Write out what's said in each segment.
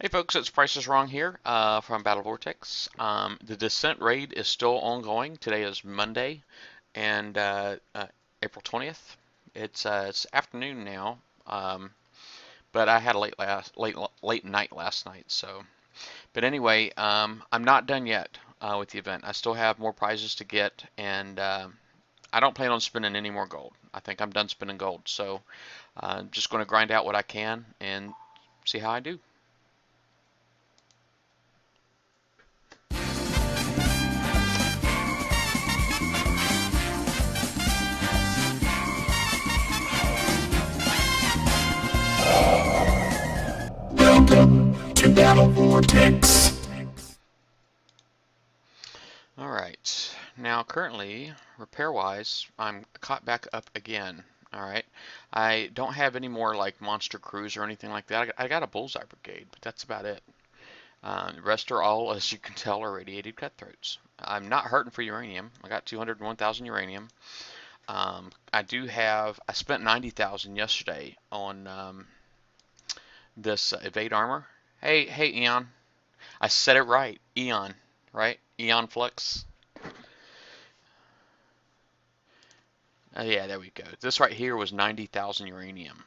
Hey folks, it's Price is Wrong here from Battle Vortex. The Descent raid is still ongoing. Today is Monday and April 20th. It's afternoon now, but I had a late night last night. But anyway, I'm not done yet with the event. I still have more prizes to get, and I don't plan on spending any more gold. I think I'm done spending gold, so I'm just going to grind out what I can and see how I do. Welcome to Battle Vortex. All right. Now, currently, repair-wise, I'm caught back up again. All right. I don't have any more like monster crews or anything like that. I got a bullseye brigade, but that's about it. The rest are all, as you can tell, are radiated cutthroats. I'm not hurting for uranium. I got 201,000 uranium. I spent 90,000 yesterday on this evade armor. Hey, Eon. I said it right. Eon, right? Eon Flux. Yeah, there we go. This right here was 90,000 uranium.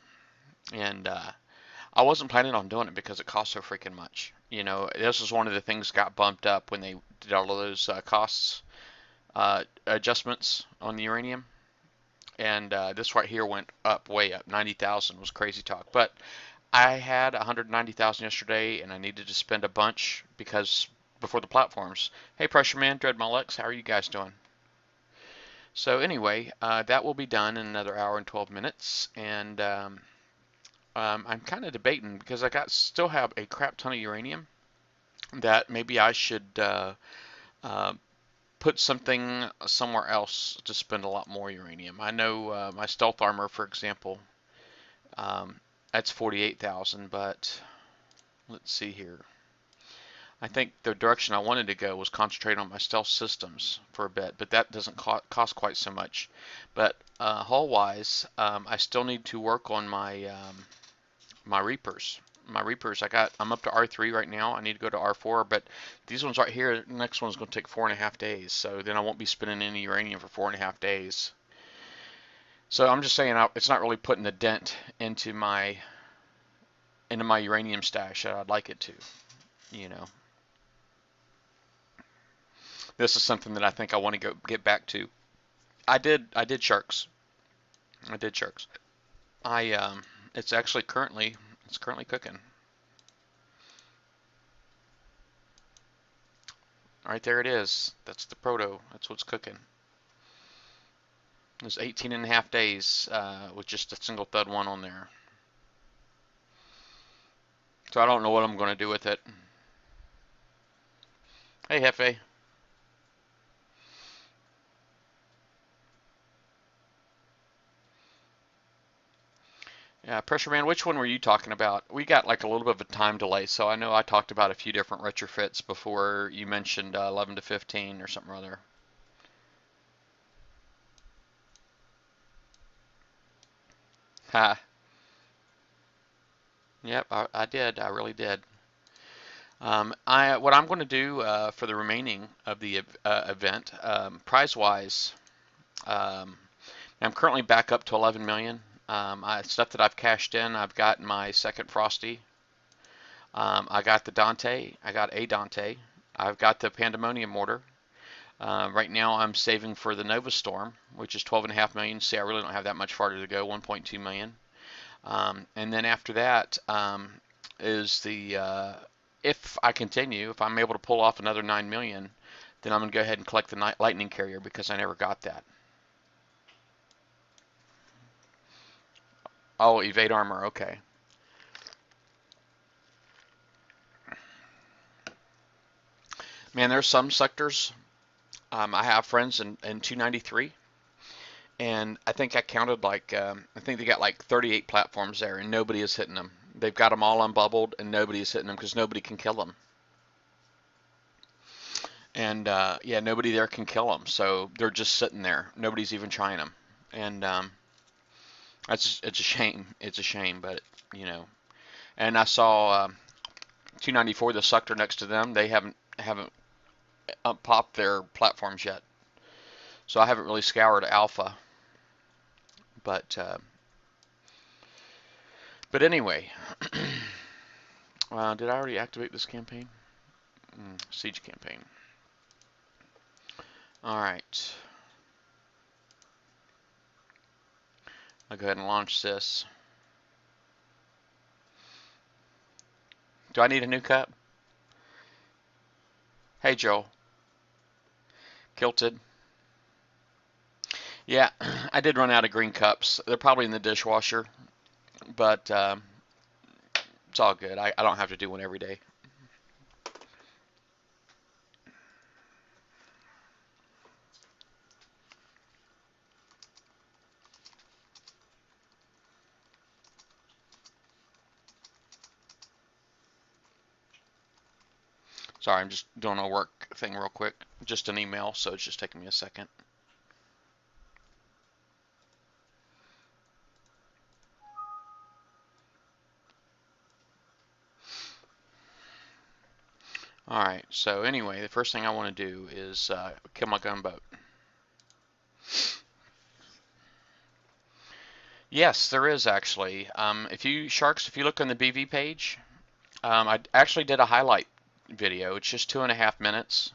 And I wasn't planning on doing it because it cost so freaking much. You know, this was one of the things that got bumped up when they did all of those costs adjustments on the uranium. And this right here went up, way up. 90,000 was crazy talk. But I had 190,000 yesterday, and I needed to spend a bunch because before the platforms. Hey, Pressure Man, Dread Mullex, how are you guys doing? So anyway, that will be done in another hour and 12 minutes, and I'm kind of debating because still have a crap ton of uranium that maybe I should uh, put something somewhere else to spend a lot more uranium. I know my stealth armor, for example, um, that's 48,000, but let's see here. I think the direction I wanted to go was concentrate on my stealth systems for a bit, but that doesn't cost quite so much. But hull-wise, I still need to work on my Reapers. My Reapers, I'm up to R3 right now. I need to go to R4, but these ones right here, the next one's going to take 4.5 days. So then I won't be spending any uranium for 4.5 days. So I'm just saying it's not really putting a dent into my uranium stash that I'd like it to. You know, this is something that I think I want to go get back to. I did sharks. I did sharks. I it's actually currently cooking. Right there it is. That's the proto. That's what's cooking. There's 18 and a half days with just a single thud one on there. So I don't know what I'm going to do with it. Hey, Hefe. Yeah, Pressure Man, which one were you talking about? We got like a little bit of a time delay, so I know I talked about a few different retrofits before you mentioned 11 to 15 or something or other. Ha. Yep, I did. I really did. What I'm going to do for the remaining of the event, prize-wise, um, I'm currently back up to 11 million. Stuff that I've cashed in, I've got my second Frosty. I got the Dante. I got a Dante. I've got the Pandemonium Mortar. Right now, I'm saving for the Nova Storm, which is 12.5 million. See, I really don't have that much farther to go. 1.2 million. And then after that is if I continue, if I'm able to pull off another 9 million, then I'm going to go ahead and collect the Lightning Carrier because I never got that. Oh, evade armor, okay. Man, there's some sectors. I have friends in 293, and I think I counted like, I think they got like 38 platforms there, and nobody is hitting them. They've got them all unbubbled, and nobody is hitting them because nobody can kill them. And yeah, nobody there can kill them, so they're just sitting there. Nobody's even trying them, and it's a shame. It's a shame, but you know. And I saw 294, the sector next to them, they haven't popped their platforms yet. So I haven't really scoured alpha, but anyway, did I already activate this campaign? Siege campaign. All right. I'll go ahead and launch this. Do I need a new cup? Hey, Joel. Kilted. Yeah, I did run out of green cups. They're probably in the dishwasher, but it's all good. I don't have to do one every day. Sorry, I'm just doing a work thing real quick. Just an email, so it's just taking me a second. Alright, so anyway, the first thing I want to do is kill my gunboat. Yes, there is actually. If you look on the BV page, I actually did a highlight video. It's just 2.5 minutes.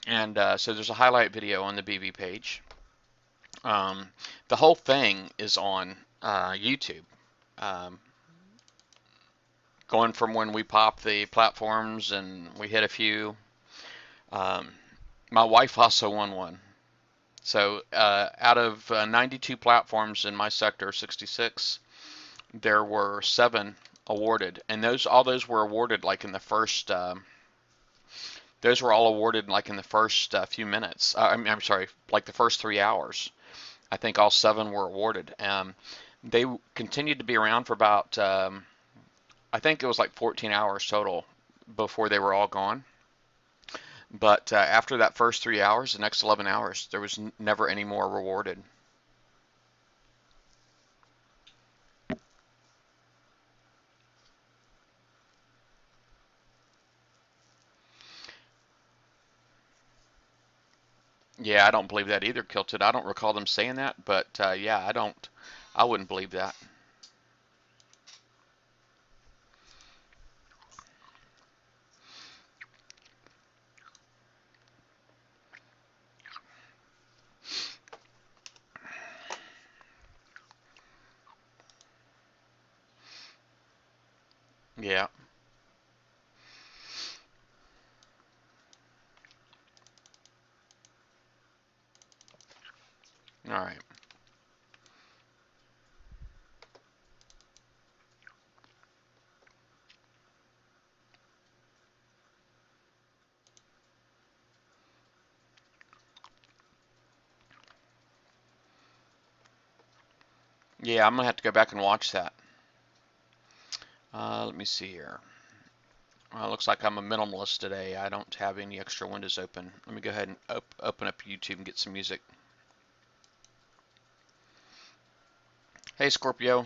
And so there's a highlight video on the BV page. The whole thing is on YouTube. Going from when we popped the platforms and we hit a few. My wife also won one. So out of 92 platforms in my sector, 66, there were 7 awarded, and all those were awarded like in the first. Those were all awarded like in the first few minutes. I'm sorry, like the first 3 hours. I think all 7 were awarded. They continued to be around for about, I think it was like 14 hours total before they were all gone. But after that first 3 hours, the next 11 hours, there was never any more rewarded. Yeah, I don't believe that either, Kilted. I don't recall them saying that, but yeah, I wouldn't believe that. Yeah. All right. Yeah, I'm gonna have to go back and watch that. Let me see here. Looks like I'm a minimalist today. I don't have any extra windows open. Let me go ahead and open up YouTube and get some music. Hey, Scorpio.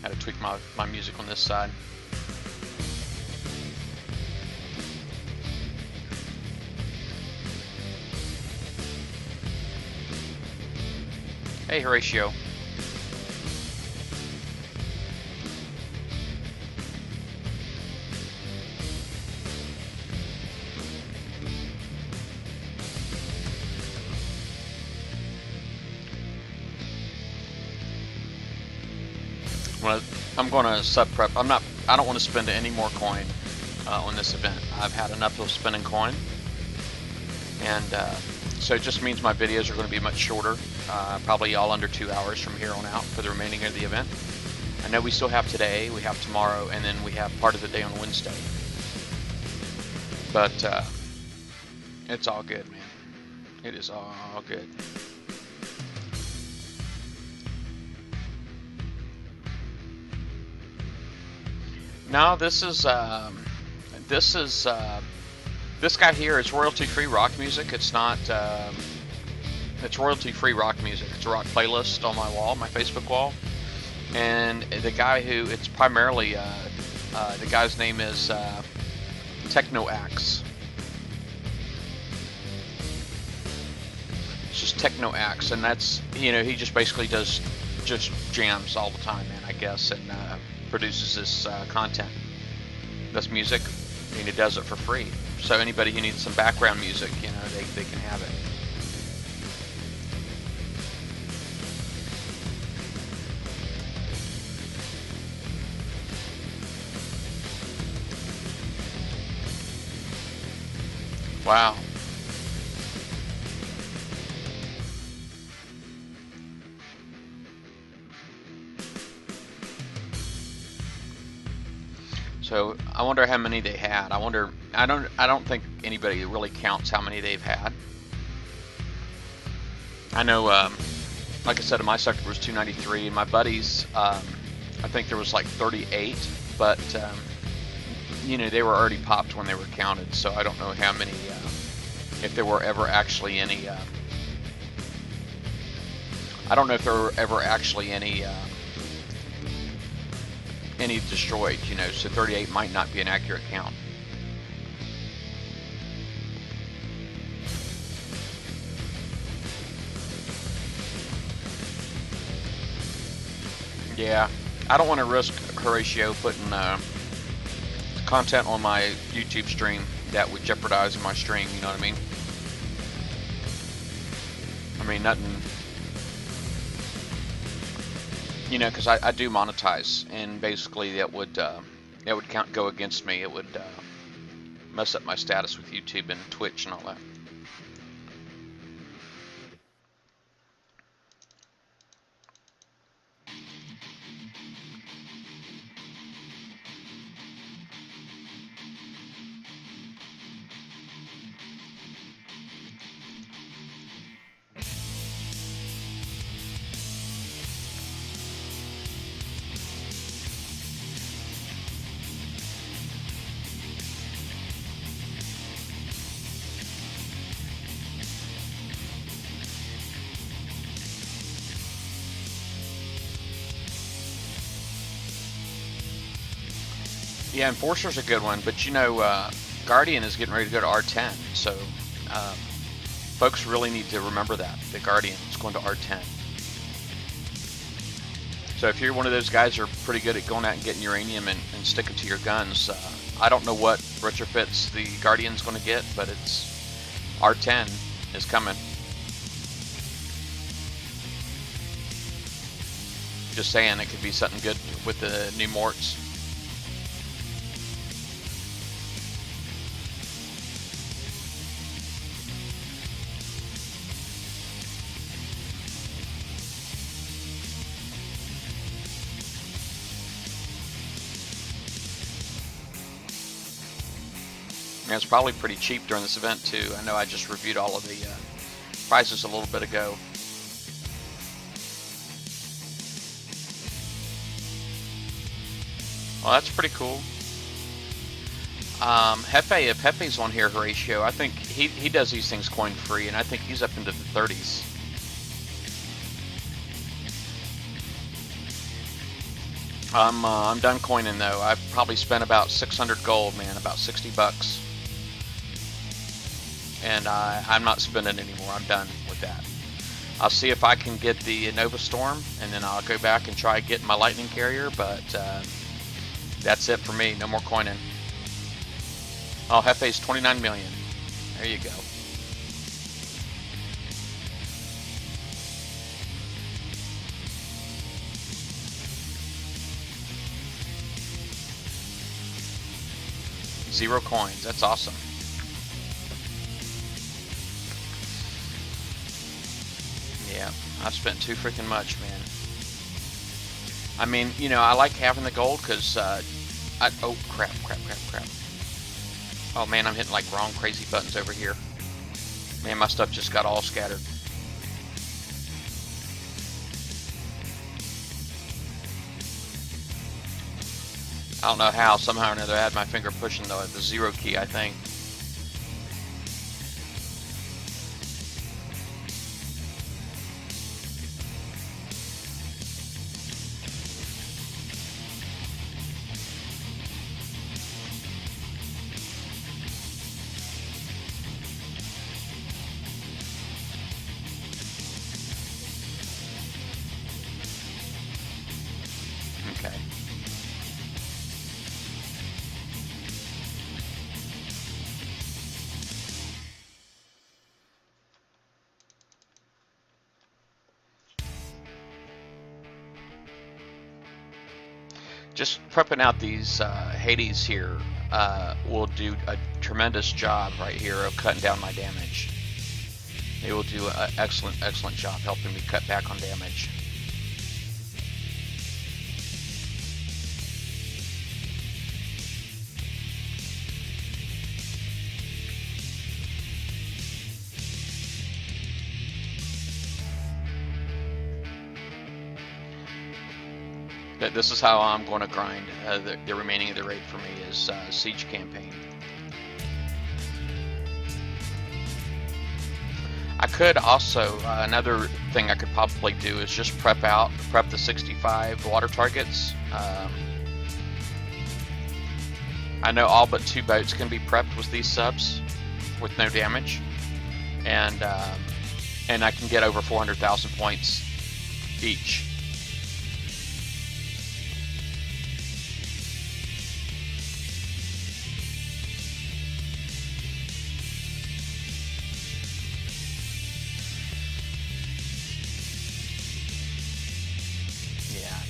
Had to tweak my music on this side. Hey, Horatio. I'm gonna sub prep. I don't want to spend any more coin on this event. I've had enough of spending coin, and so it just means my videos are going to be much shorter, probably all under 2 hours from here on out for the remaining of the event. I know we still have today, we have tomorrow, and then we have part of the day on Wednesday. But it's all good, man. It is all good. No, this is this guy here is royalty-free rock music. It's not. It's royalty-free rock music. It's a rock playlist on my wall, my Facebook wall. And the guy who it's primarily the guy's name is Techno Axe. It's just Techno Axe, and that's, you know, he just basically does just jams all the time, man, I guess, and produces this content, this music, and he does it for free. So anybody who needs some background music, you know, they can have it. Wow. So I wonder how many they had. I don't think anybody really counts how many they've had. I know, like I said, in my sector was 293, and my buddies, I think there was like 38, but you know, they were already popped when they were counted, so I don't know how many, if there were ever actually any, I don't know if there were ever actually any destroyed, you know, so 38 might not be an accurate count. Yeah, I don't want to risk Horatio putting content on my YouTube stream that would jeopardize my stream, you know what I mean? I mean, nothing, you know, because I do monetize, and basically that would go against me. It would mess up my status with YouTube and Twitch and all that. Yeah, Enforcer's a good one, but you know, Guardian is getting ready to go to R10, so folks really need to remember that the Guardian is going to R10. So if you're one of those guys who are pretty good at going out and getting uranium and sticking to your guns, I don't know what retrofits the Guardian's going to get, but it's R10 is coming. Just saying, it could be something good with the new Morts. Yeah, it's probably pretty cheap during this event too. I know I just reviewed all of the prices a little bit ago. Well, that's pretty cool. Hefe, if Hefe's on here, Horatio, I think he does these things coin free, and I think he's up into the 30s. I'm done coining though. I've probably spent about 600 gold, man, about 60 bucks. And I'm not spending anymore. I'm done with that. I'll see if I can get the Nova Storm, and then I'll go back and try getting my Lightning Carrier, but that's it for me. No more coining. Oh, Hefe's 29 million. There you go. Zero coins. That's awesome. Yeah, I've spent too freaking much, man. I mean, you know, I like having the gold because oh, crap. Oh, man, I'm hitting like wrong crazy buttons over here. Man, my stuff just got all scattered. I don't know how. Somehow or another, I had my finger pushing the 0 key, I think. Okay. Just prepping out these Hades here will do a tremendous job right here of cutting down my damage. They will do an excellent, excellent job helping me cut back on damage. This is how I'm going to grind the remaining of the raid for me is Siege Campaign. I could also, another thing I could probably do is just prep the 65 water targets. I know all but 2 boats can be prepped with these subs with no damage, and I can get over 400,000 points each.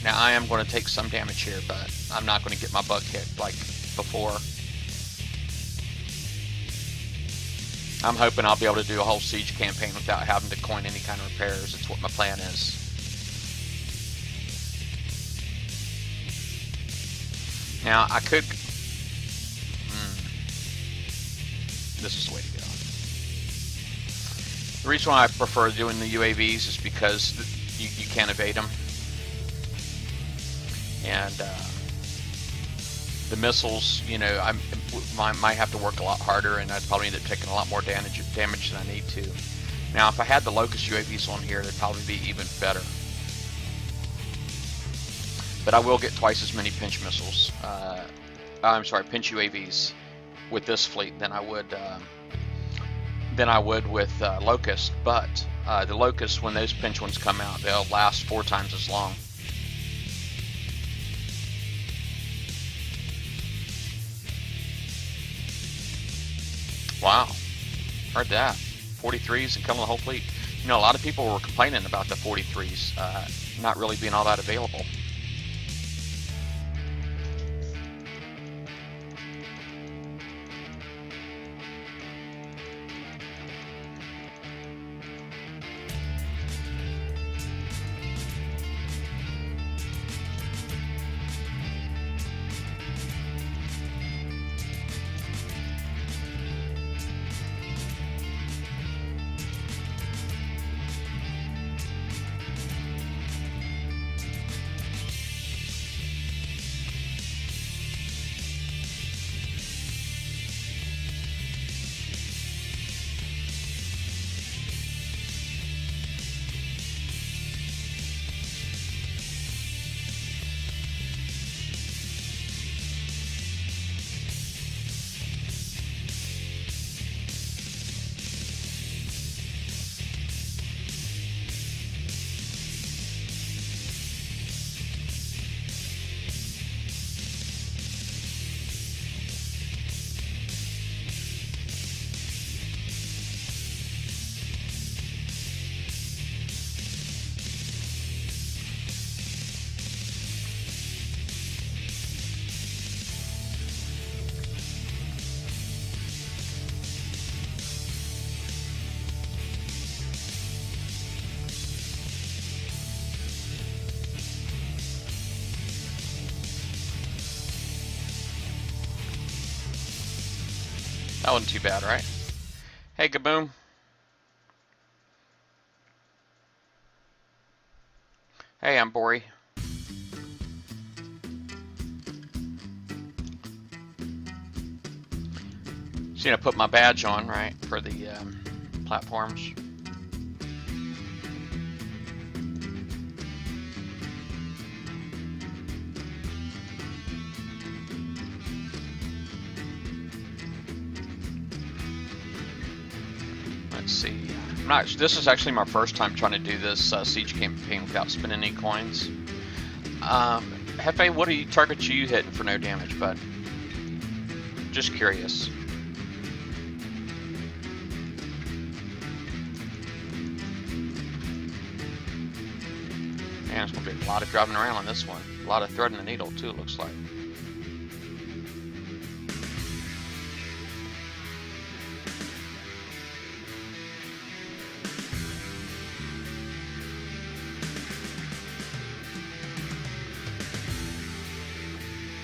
Now I am going to take some damage here, but I'm not going to get my butt kicked like before. I'm hoping I'll be able to do a whole siege campaign without having to coin any kind of repairs. It's what my plan is. Now I could... This is the way to go. The reason why I prefer doing the UAVs is because you can't evade them. And the missiles, you know, I might have to work a lot harder, and I'd probably end up taking a lot more damage than I need to. Now, if I had the Locust UAVs on here, they'd probably be even better. But I will get twice as many pinch missiles. I'm sorry, pinch UAVs with this fleet than I would with Locust. But the Locust, when those pinch ones come out, they'll last 4 times as long. Wow, heard that. 43s and killing the whole fleet. You know, a lot of people were complaining about the 43s not really being all that available. That wasn't too bad, right? Hey, Kaboom. Hey, I'm Bori. So, I put my badge on, right, for the platforms. Let's see. This is actually my first time trying to do this siege campaign without spending any coins. Hefe, what targets are you hitting for no damage, bud? Just curious. Man, it's gonna be a lot of driving around on this one. A lot of threading the needle too, it looks like.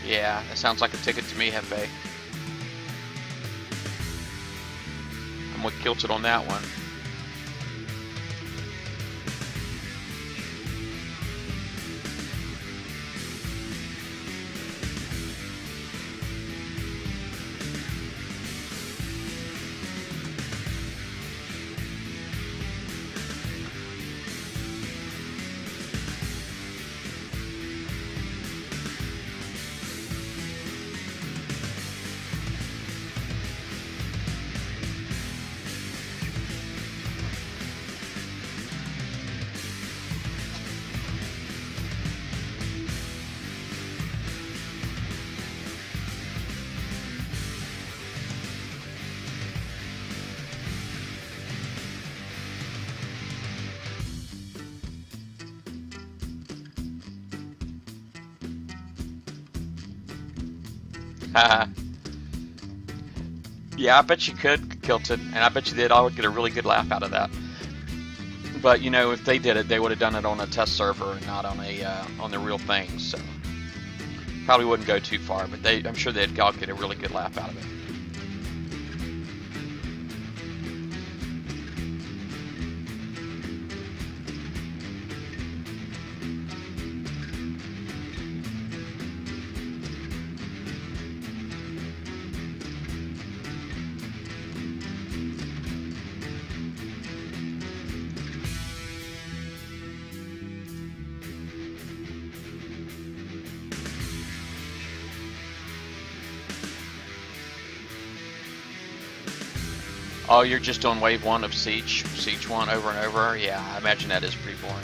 Yeah, that sounds like a ticket to me, Hefe. I'm with Kilted on that one. Yeah, I bet you could, Kilted, and I bet you they'd all get a really good laugh out of that. But you know, if they did it, they would have done it on a test server and not on a on the real thing. So probably wouldn't go too far, but I'm sure they'd all get a really good laugh out of it. Oh, you're just doing wave 1 of Siege 1 over and over? Yeah, I imagine that is pretty boring.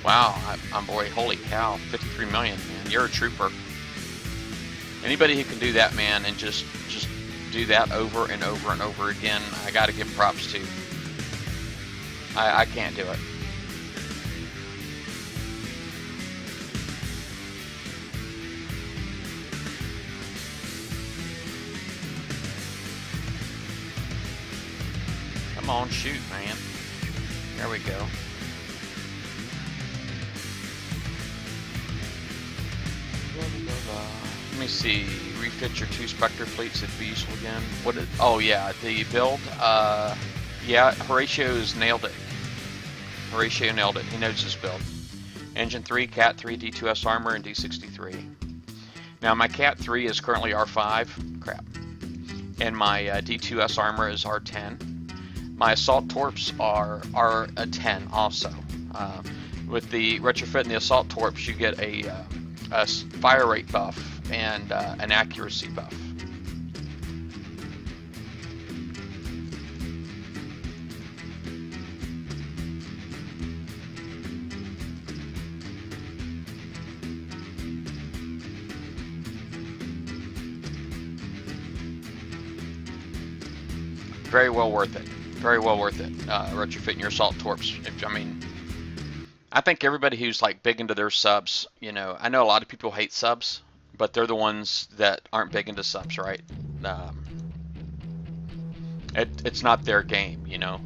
Wow, I'm boy, holy cow, 53 million, man. You're a trooper. Anybody who can do that, man, and just do that over and over and over again, I gotta give props to. I can't do it. Come on, shoot, man. There we go. Let me see. Refit your 2 Spectre fleets at be useful again. Oh yeah, the build. Yeah, Horatio's nailed it. Horatio nailed it. He knows his build. Engine 3, Cat 3, D2S armor, and D63. Now my Cat 3 is currently R5. Crap. And my D2S armor is R10. My assault torps are a 10 also. With the retrofit and the assault torps, you get a fire rate buff and an accuracy buff. Very well worth it. Very well worth it. Retrofitting your assault torps. I think everybody who's like big into their subs, you know, I know a lot of people hate subs, but they're the ones that aren't big into subs, right? It's not their game, you know.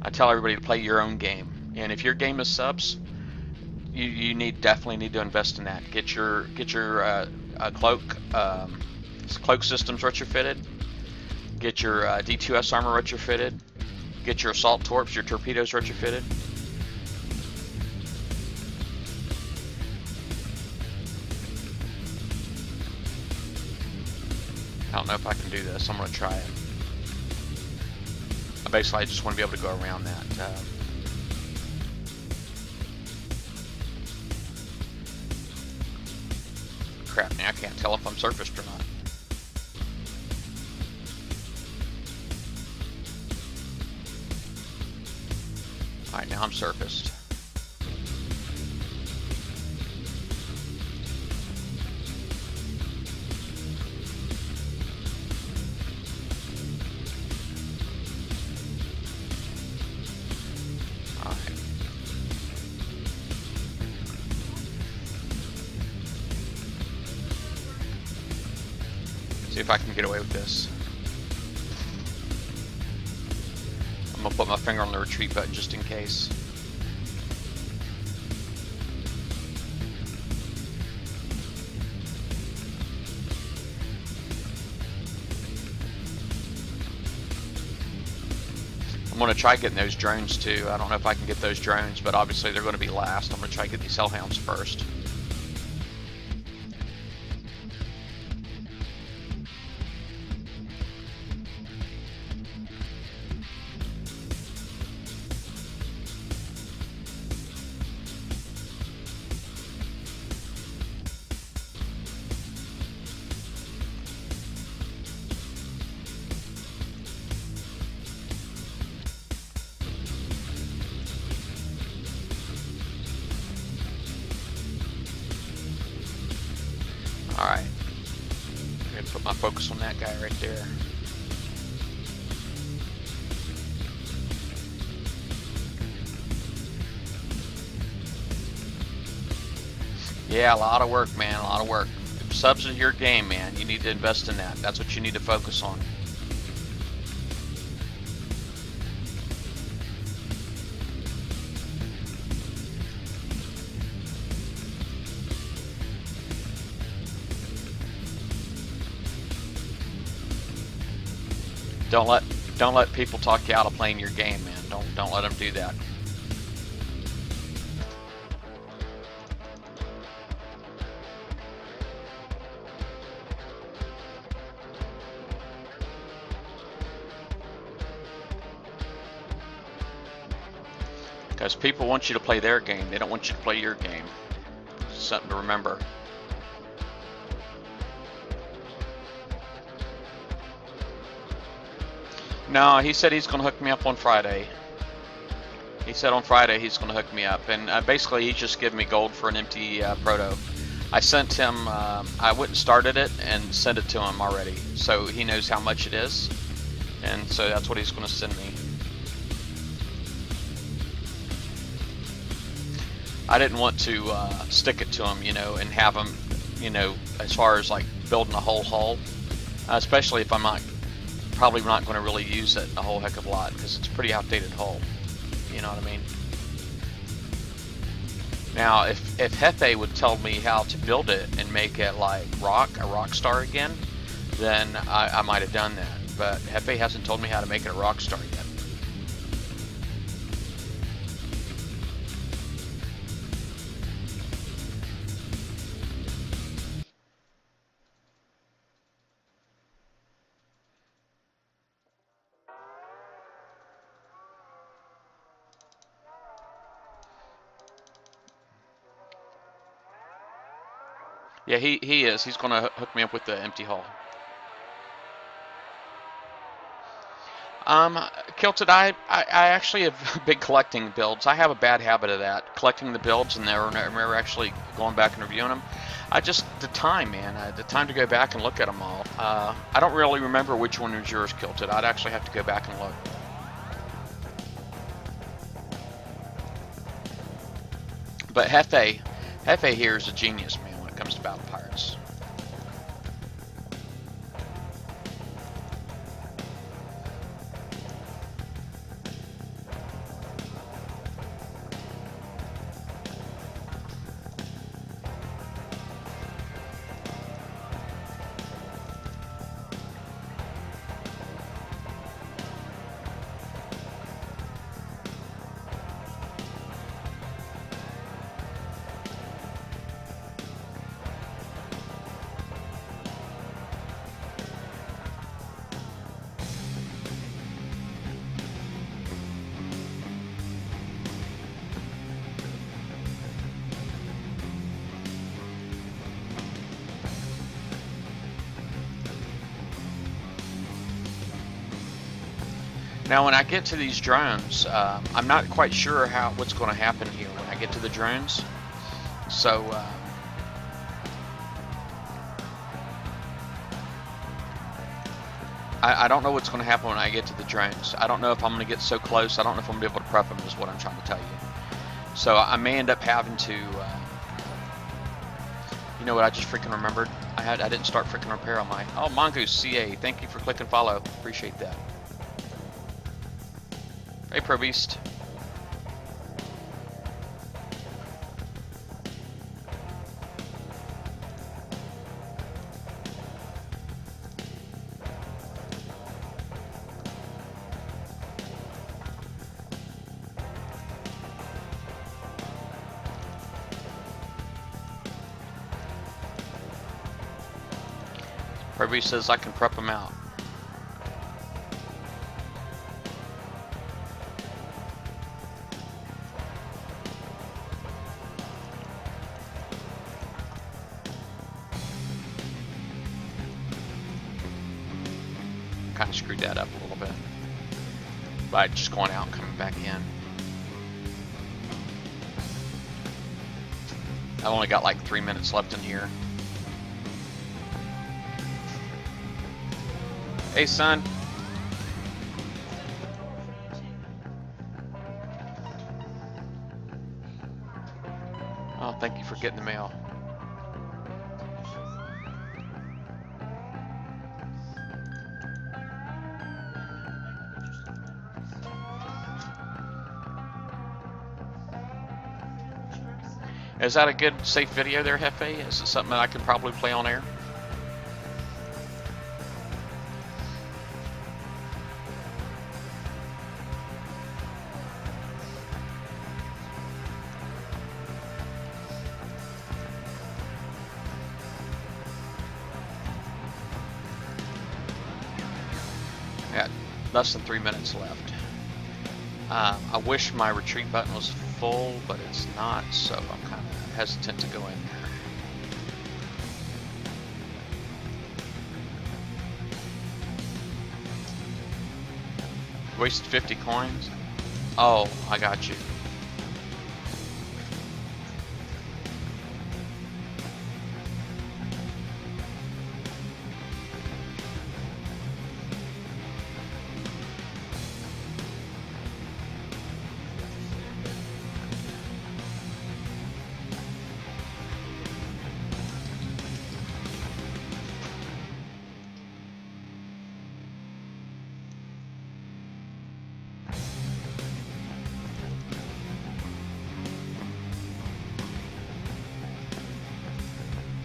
I tell everybody to play your own game, and if your game is subs, you definitely need to invest in that. Get your cloak systems retrofitted. Get your D2S armor retrofitted. get your assault torps, your torpedoes retrofitted. I don't know if I can do this. I'm going to try it. Basically, I just want to be able to go around that. Crap, now I can't tell if I'm surfaced or not. Alright, now I'm surfaced. See if I can get away with this. I'm gonna put my finger on the retreat button just in case. I'm gonna try getting those drones too. I don't know if I can get those drones, but obviously they're gonna be last. I'm gonna try to get these hellhounds first. Alright. I'm gonna put my focus on that guy right there. Yeah, a lot of work, man, a lot of work. If subs is your game, man, you need to invest in that. That's what you need to focus on. Don't let people talk you out of playing your game, man. Don't let them do that. Because people want you to play their game. They don't want you to play your game. Something to remember. No, he said he's going to hook me up on Friday. He said on Friday he's going to hook me up. And basically he's just giving me gold for an empty proto. I sent him, I went and started it and sent it to him already. So he knows how much it is. And so that's what he's going to send me. I didn't want to stick it to him, you know, and have him, you know, as far as like building a whole hull. Especially if I'm not probably not going to really use it a whole heck of a lot because it's a pretty outdated hull. You know what I mean? Now, if Hefe would tell me how to build it and make it like a rock star again, then I might have done that. But Hefe hasn't told me how to make it a rock star yet. Yeah, he is. He's going to hook me up with the empty hull. Kilted, I actually have been collecting builds. I have a bad habit of that, collecting the builds and never actually going back and reviewing them. The time, man, the time to go back and look at them all. I don't really remember which one was yours, Kilted. I'd actually have to go back and look. But Hefe here is a genius, man, when it comes to Battle Pirates. Now, when I get to these drones, I'm not quite sure what's going to happen here when I get to the drones. So, I don't know what's going to happen when I get to the drones. I don't know if I'm going to get so close. I don't know if I'm going to be able to prep them, is what I'm trying to tell you. So I may end up having to, you know what I just freaking remembered? I didn't start freaking repair on my, oh, Mongoose CA, thank you for clicking follow. Appreciate that. Hey, Pro Beast. Pro Beast says I can prep them out. Kind of screwed that up a little bit by just going out and coming back in. I've only got like 3 minutes left in here. Hey, son. Oh, thank you for getting the mail. Is that a good, safe video there, Hefe? Is it something that I can probably play on air? Yeah, less than 3 minutes left. I wish my retreat button was full, but it's not, so I'm kind of hesitant to go in there. Wasted 50 coins? Oh, I got you.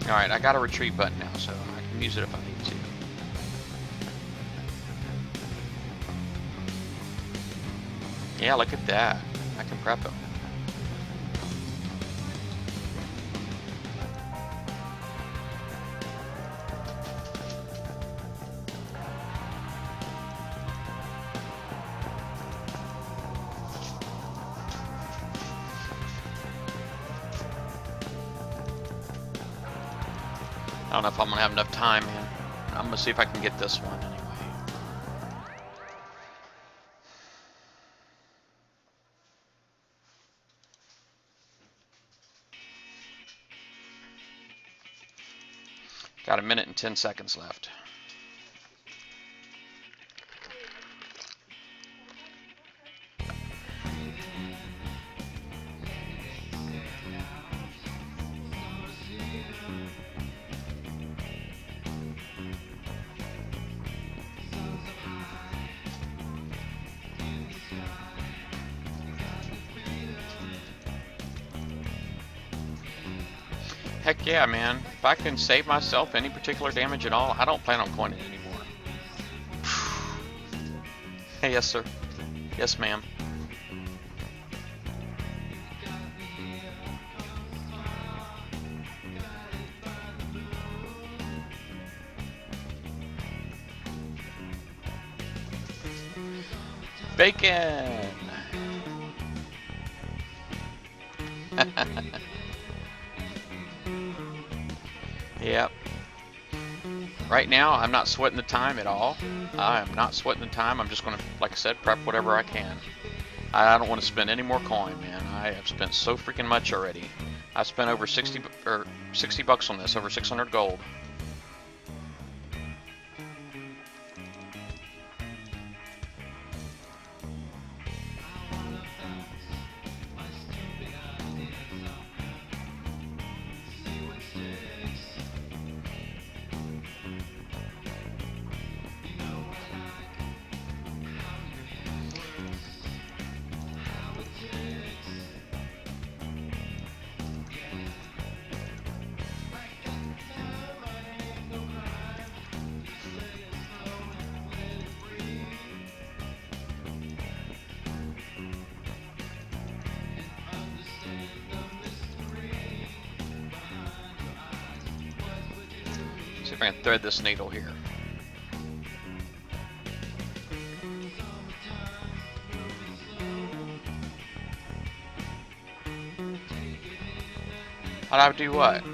Alright, I got a retreat button now, so I can use it if I need to. Yeah, look at that. I can prep them. I don't know if I'm gonna have enough time, man. I'm gonna see if I can get this one anyway. Got a minute and 10 seconds left. Heck yeah, man. If I can save myself any particular damage at all, I don't plan on coining anymore. Hey, yes, sir. Yes, ma'am. Bacon! Yep. Right now, I'm not sweating the time at all. I am not sweating the time. I'm just going to, like I said, prep whatever I can. I don't want to spend any more coin, man. I have spent so freaking much already. I spent over 60 bucks on this, over 600 gold. See if I can thread this needle here. How'd I do what?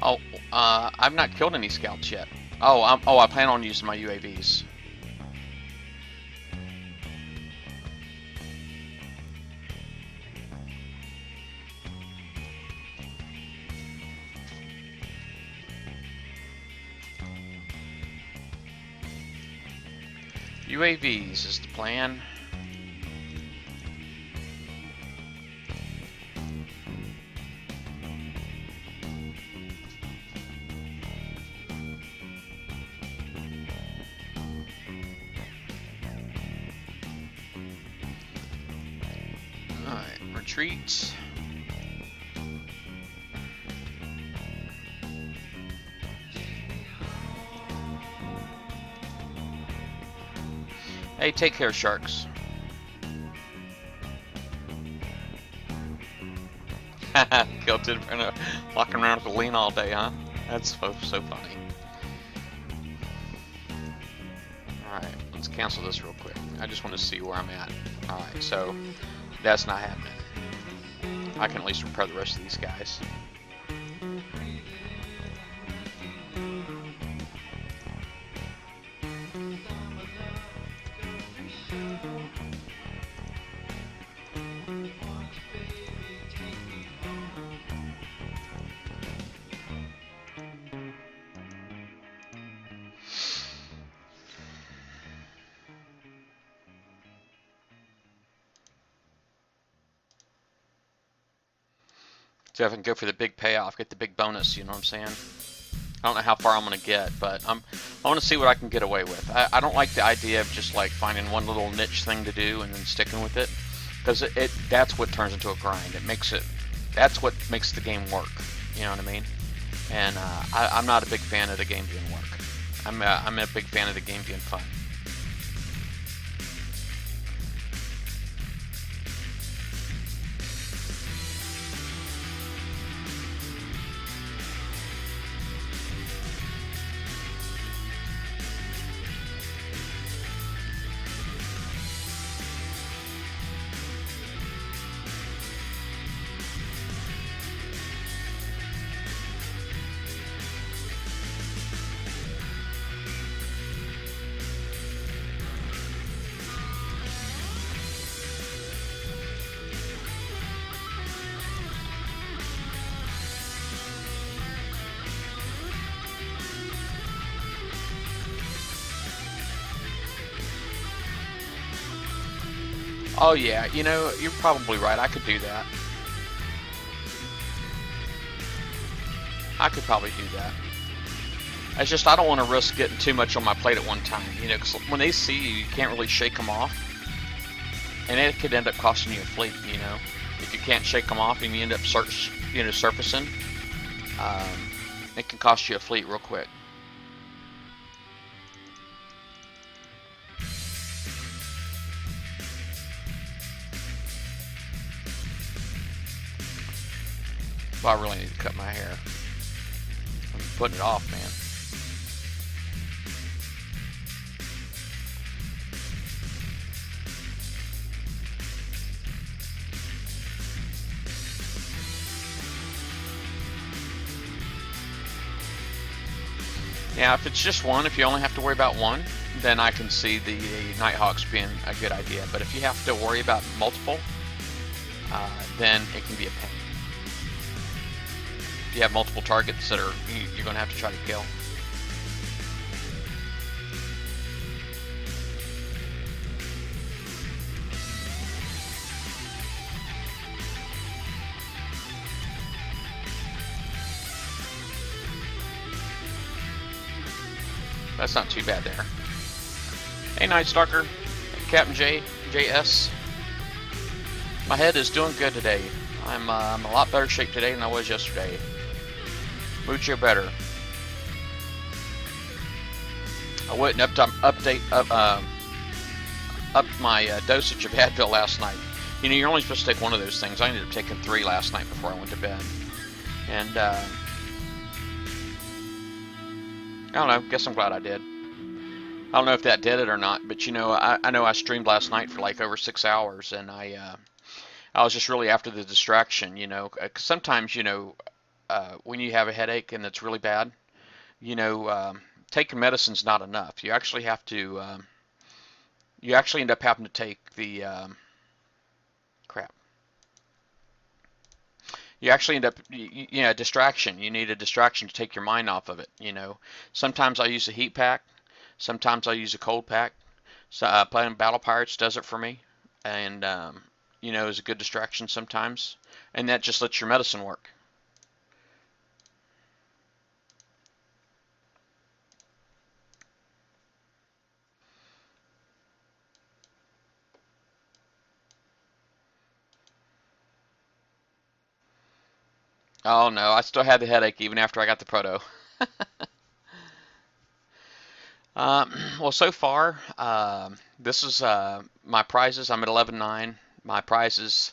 Oh, I've not killed any scouts yet. Oh, I plan on using my UAVs. UAVs is the plan. Alright, retreat. Hey, take care, sharks. Killed it, walking around with a lean all day, huh? That's so funny. Alright, let's cancel this real quick. I just want to see where I'm at. Alright, so that's not happening. I can at least repair the rest of these guys. So if I can go for the big payoff, get the big bonus, you know what I'm saying? I don't know how far I'm going to get, but I want to see what I can get away with. I don't like the idea of just like finding one little niche thing to do and then sticking with it, because that's what turns into a grind. That's what makes the game work. You know what I mean? And I'm not a big fan of the game being work. I'm a big fan of the game being fun. Oh yeah, you know, you're probably right. I could do that. I could probably do that. It's just I don't want to risk getting too much on my plate at one time, you know, because when they see you, you can't really shake them off. and it could end up costing you a fleet. If you can't shake them off and you end up surfacing, it can cost you a fleet real quick. Well, I really need to cut my hair. I'm putting it off, man. Now, if it's just one, if you only have to worry about one, then I can see the Nighthawks being a good idea. But if you have to worry about multiple, then it can be a pain. If you have multiple targets that you're going to have to try to kill. That's not too bad there. Hey, Night Stalker, Captain JS. My head is doing good today. I'm a lot better shape today than I was yesterday. Mucho better. I went and upped my dosage of Advil last night. You're only supposed to take one of those things. I ended up taking 3 last night before I went to bed. And I don't know, guess I'm glad I did. I don't know if that did it or not, but I know I streamed last night for like over 6 hours, and I was just really after the distraction, 'cause sometimes, when you have a headache and it's really bad, taking medicine's not enough. You actually have to, you actually end up having to take the, you actually end up, distraction. You need a distraction to take your mind off of it, Sometimes I use a heat pack. Sometimes I use a cold pack. So playing Battle Pirates does it for me. And, is a good distraction sometimes. And that just lets your medicine work. Oh no, I still had the headache even after I got the proto. Well, so far, this is my prizes. I'm at 11.9. My prizes,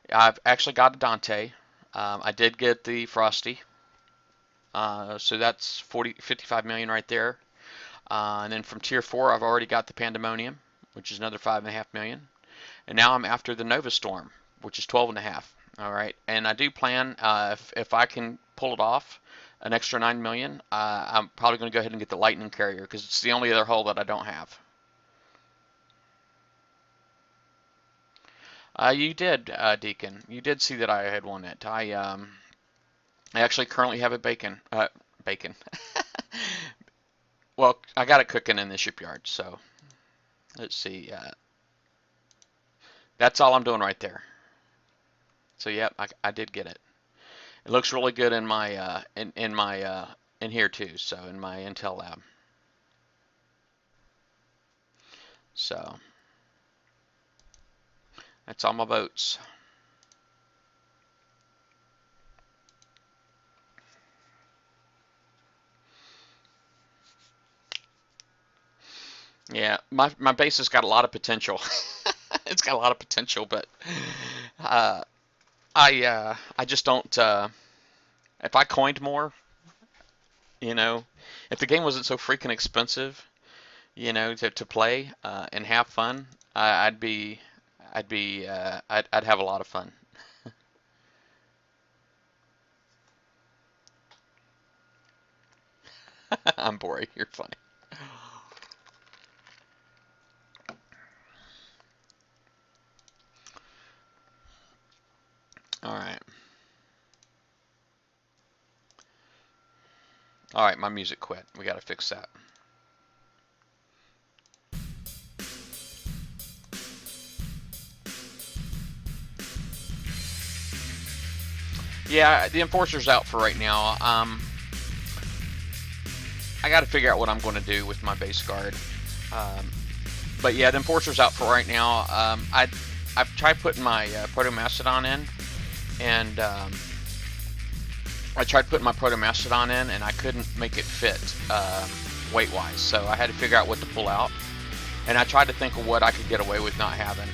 I've actually got a Dante. I did get the Frosty. So that's 55 million right there. And then from tier 4, I've already got the Pandemonium, which is another 5.5 million. And now I'm after the Nova Storm, which is 12.5. All right, and I do plan, if I can pull it off, an extra 9 million. I'm probably going to go ahead and get the Lightning Carrier because it's the only other hull that I don't have. You did, Deacon. You did see that I had won it. I actually currently have a bacon. Well, I got it cooking in the shipyard. So let's see. That's all I'm doing right there. So yep, I did get it. It looks really good in my in here too. So in my Intel lab. So that's all my boats. Yeah, my base has got a lot of potential. It's got a lot of potential, but I just don't. If I coined more, if the game wasn't so freaking expensive, to play and have fun, I'd have a lot of fun. I'm boring. You're funny. All right. All right, my music quit. We got to fix that. Yeah, the Enforcer's out for right now. I got to figure out what I'm going to do with my base guard. But yeah, the Enforcer's out for right now. I've tried putting my Protomastodon in, and I tried putting my Protomastodon in, and I couldn't make it fit weight-wise. So I had to figure out what to pull out, and I tried to think of what I could get away with not having.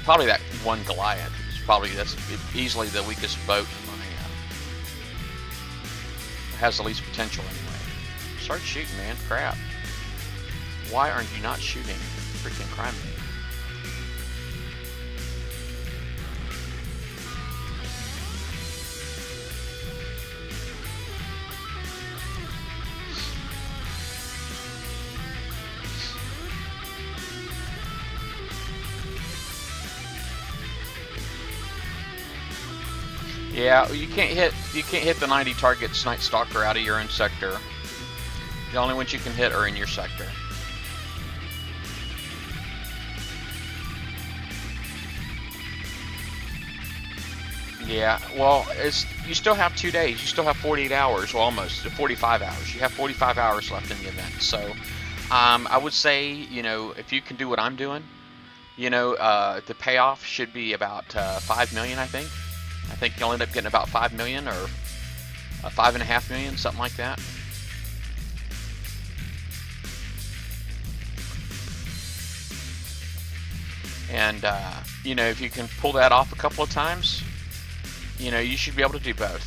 Probably that one Goliath. That's easily the weakest boat. Has the least potential anyway. Start shooting, man. Crap. Why aren't you not shooting? Freaking crime me. Yeah, you can't hit the 90 targets Night Stalker out of your own sector. The only ones you can hit are in your sector. Yeah, well, you still have 2 days. You still have 48 hours, well, almost 45 hours. You have 45 hours left in the event. So, I would say, if you can do what I'm doing, the payoff should be about 5 million, I think. I think you'll end up getting about 5 million or 5.5 million, something like that. And, if you can pull that off a couple of times, you should be able to do both.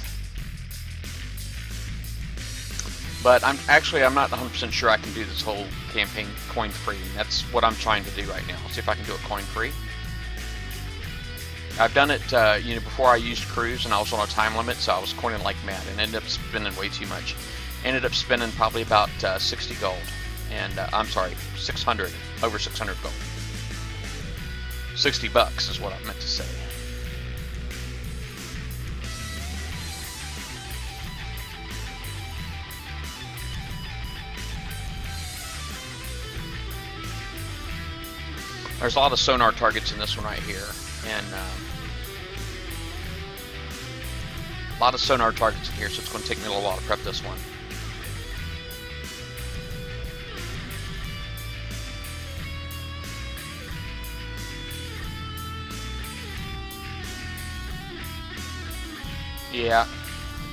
But I'm not 100% sure I can do this whole campaign coin free. And that's what I'm trying to do right now. See if I can do it coin free. I've done it, before I used Cruise and I was on a time limit, so I was coining like mad and ended up spending way too much. Ended up spending probably about 60 gold. And, I'm sorry, 600, over 600 gold. 60 bucks is what I meant to say. There's a lot of sonar targets in this one right here, and a lot of sonar targets in here, so it's going to take me a little while to prep this one. Yeah,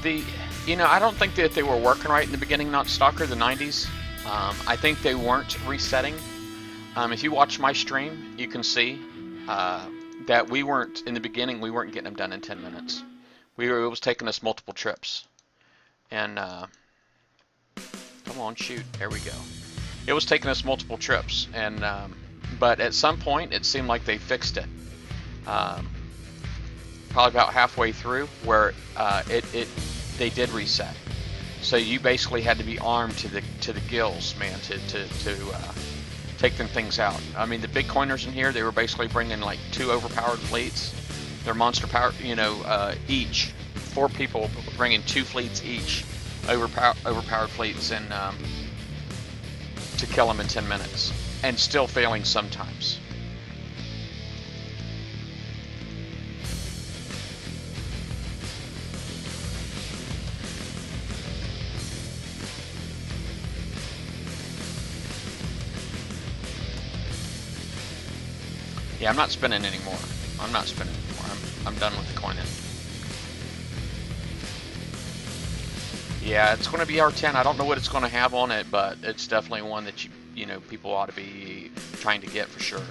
I don't think that they were working right in the beginning, Night Stalker, the 90s. I think they weren't resetting. If you watch my stream, you can see that in the beginning, we weren't getting them done in 10 minutes. It was taking us multiple trips. And, come on, shoot, there we go. It was taking us multiple trips, and, but at some point, it seemed like they fixed it. Probably about halfway through, where they did reset. So you basically had to be armed to the gills, man, to take them things out. I mean, the big coiners in here, they were basically bringing like 2 overpowered fleets. They're monster power, each. 4 people bringing 2 fleets each, overpowered fleets, and to kill them in 10 minutes, and still failing sometimes. Yeah, I'm not spinning anymore. I'm done with the coining. Yeah, it's going to be R10. I don't know what it's going to have on it, but it's definitely one that people ought to be trying to get for sure.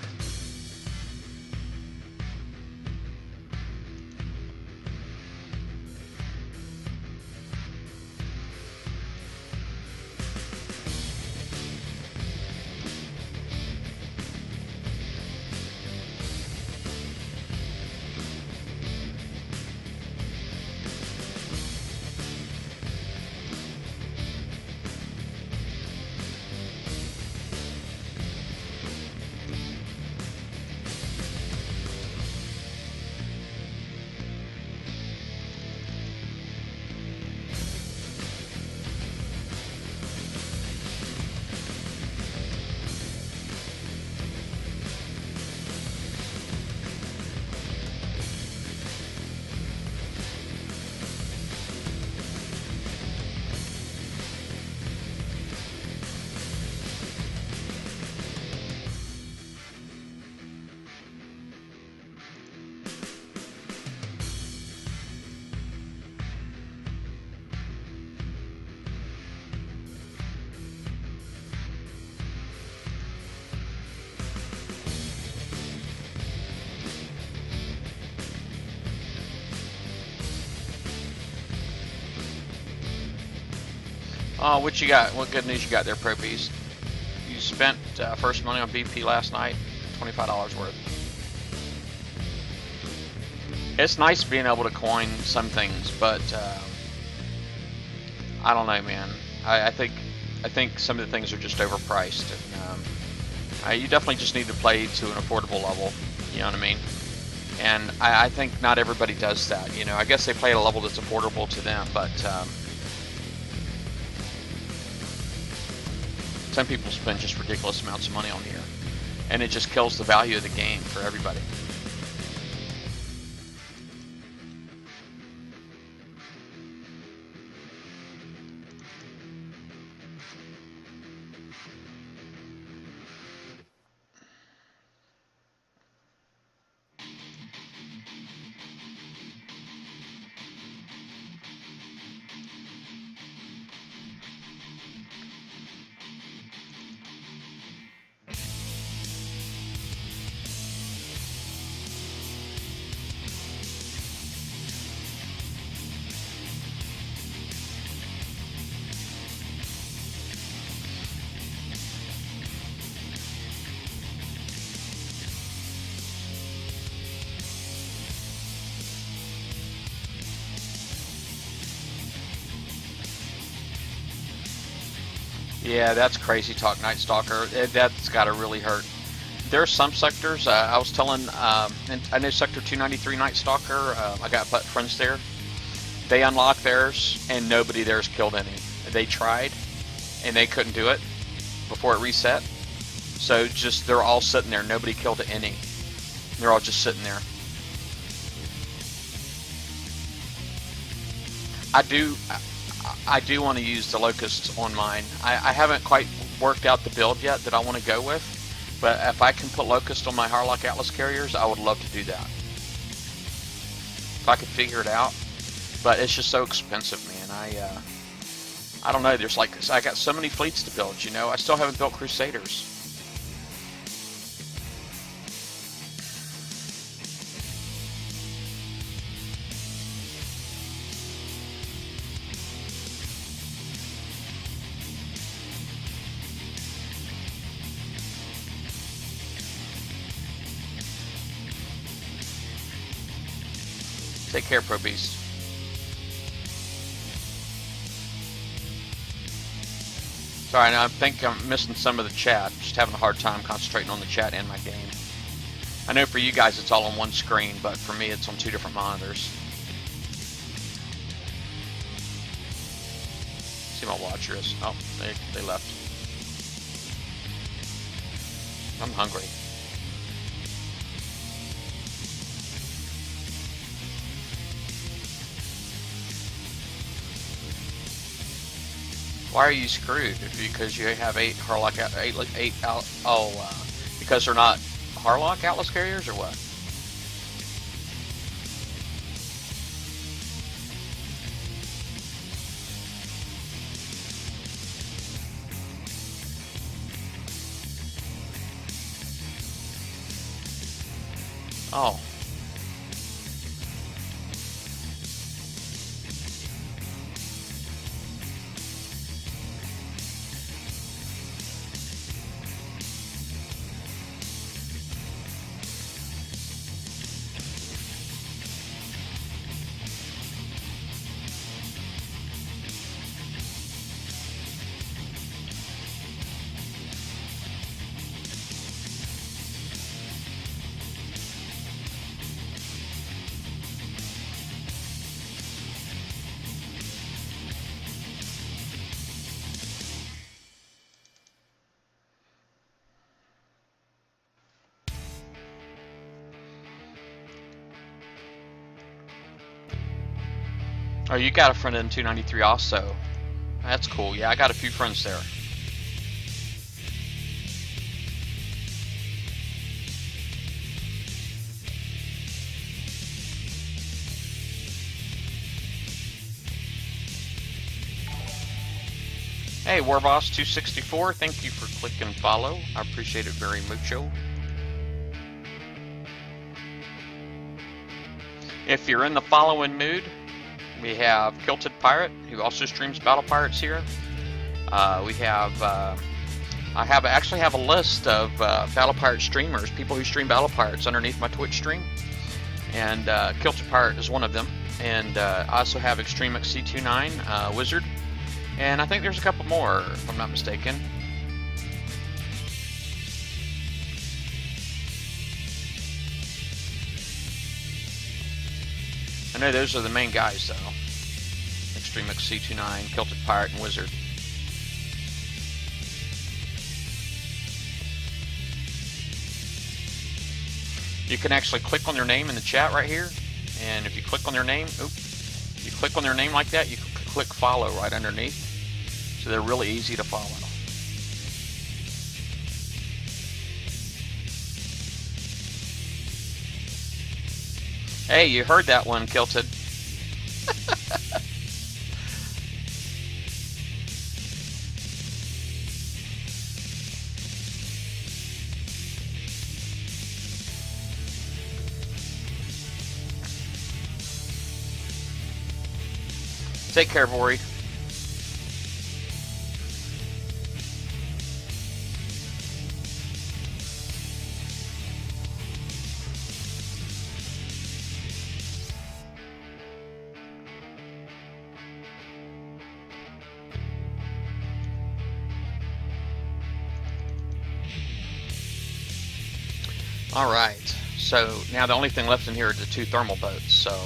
What you got? What good news you got there, Pro Beast? You spent first money on BP last night, $25 worth. It's nice being able to coin some things, but I don't know, man. I think some of the things are just overpriced, and you definitely just need to play to an affordable level. You know what I mean? And I think not everybody does that. You know, I guess they play at a level that's affordable to them, but some people spend just ridiculous amounts of money on here, and it just kills the value of the game for everybody. Yeah, that's crazy talk, Night Stalker. That's got to really hurt. There are some sectors, I was telling, and I know Sector 293 Night Stalker, I got friends there. They unlocked theirs, and nobody there's killed any. They tried, and they couldn't do it before it reset. So just, they're all sitting there. Nobody killed any. They're all just sitting there. I do want to use the locusts on mine. I haven't quite worked out the build yet that I want to go with, but if I can put locust on my Harlock Atlas carriers, I would love to do that. If I could figure it out, but it's just so expensive, man. I don't know. There's like, I got so many fleets to build. You know, I still haven't built Crusaders. Take care, Pro Beast. Sorry, I think I'm missing some of the chat. Just having a hard time concentrating on the chat and my game. I know for you guys it's all on one screen, but for me it's on two different monitors. See my watchers. Oh, they left. I'm hungry. Why are you screwed? Because you have 8 Harlock, because they're not Harlock Atlas carriers, or what? Oh. Oh, you got a friend in 293 also. That's cool. Yeah, I got a few friends there. Hey, Warboss 264, thank you for clicking follow. I appreciate it very mucho. If you're in the following mood, we have Kilted Pirate, who also streams Battle Pirates here. We have actually have a list of Battle Pirate streamers, people who stream Battle Pirates underneath my Twitch stream, and Kilter Pirate is one of them. And I also have Extreme XC29 Wizard, and I think there's a couple more if I'm not mistaken. I know those are the main guys though. Extreme XC29, Celtic Pirate, and Wizard. You can actually click on their name in the chat right here, and if you click on their name, you click on their name like that, you can click follow right underneath. So they're really easy to follow. Hey, you heard that one, Kilted. Take care, Vori. All right, so now the only thing left in here are the 2 thermal boats, so.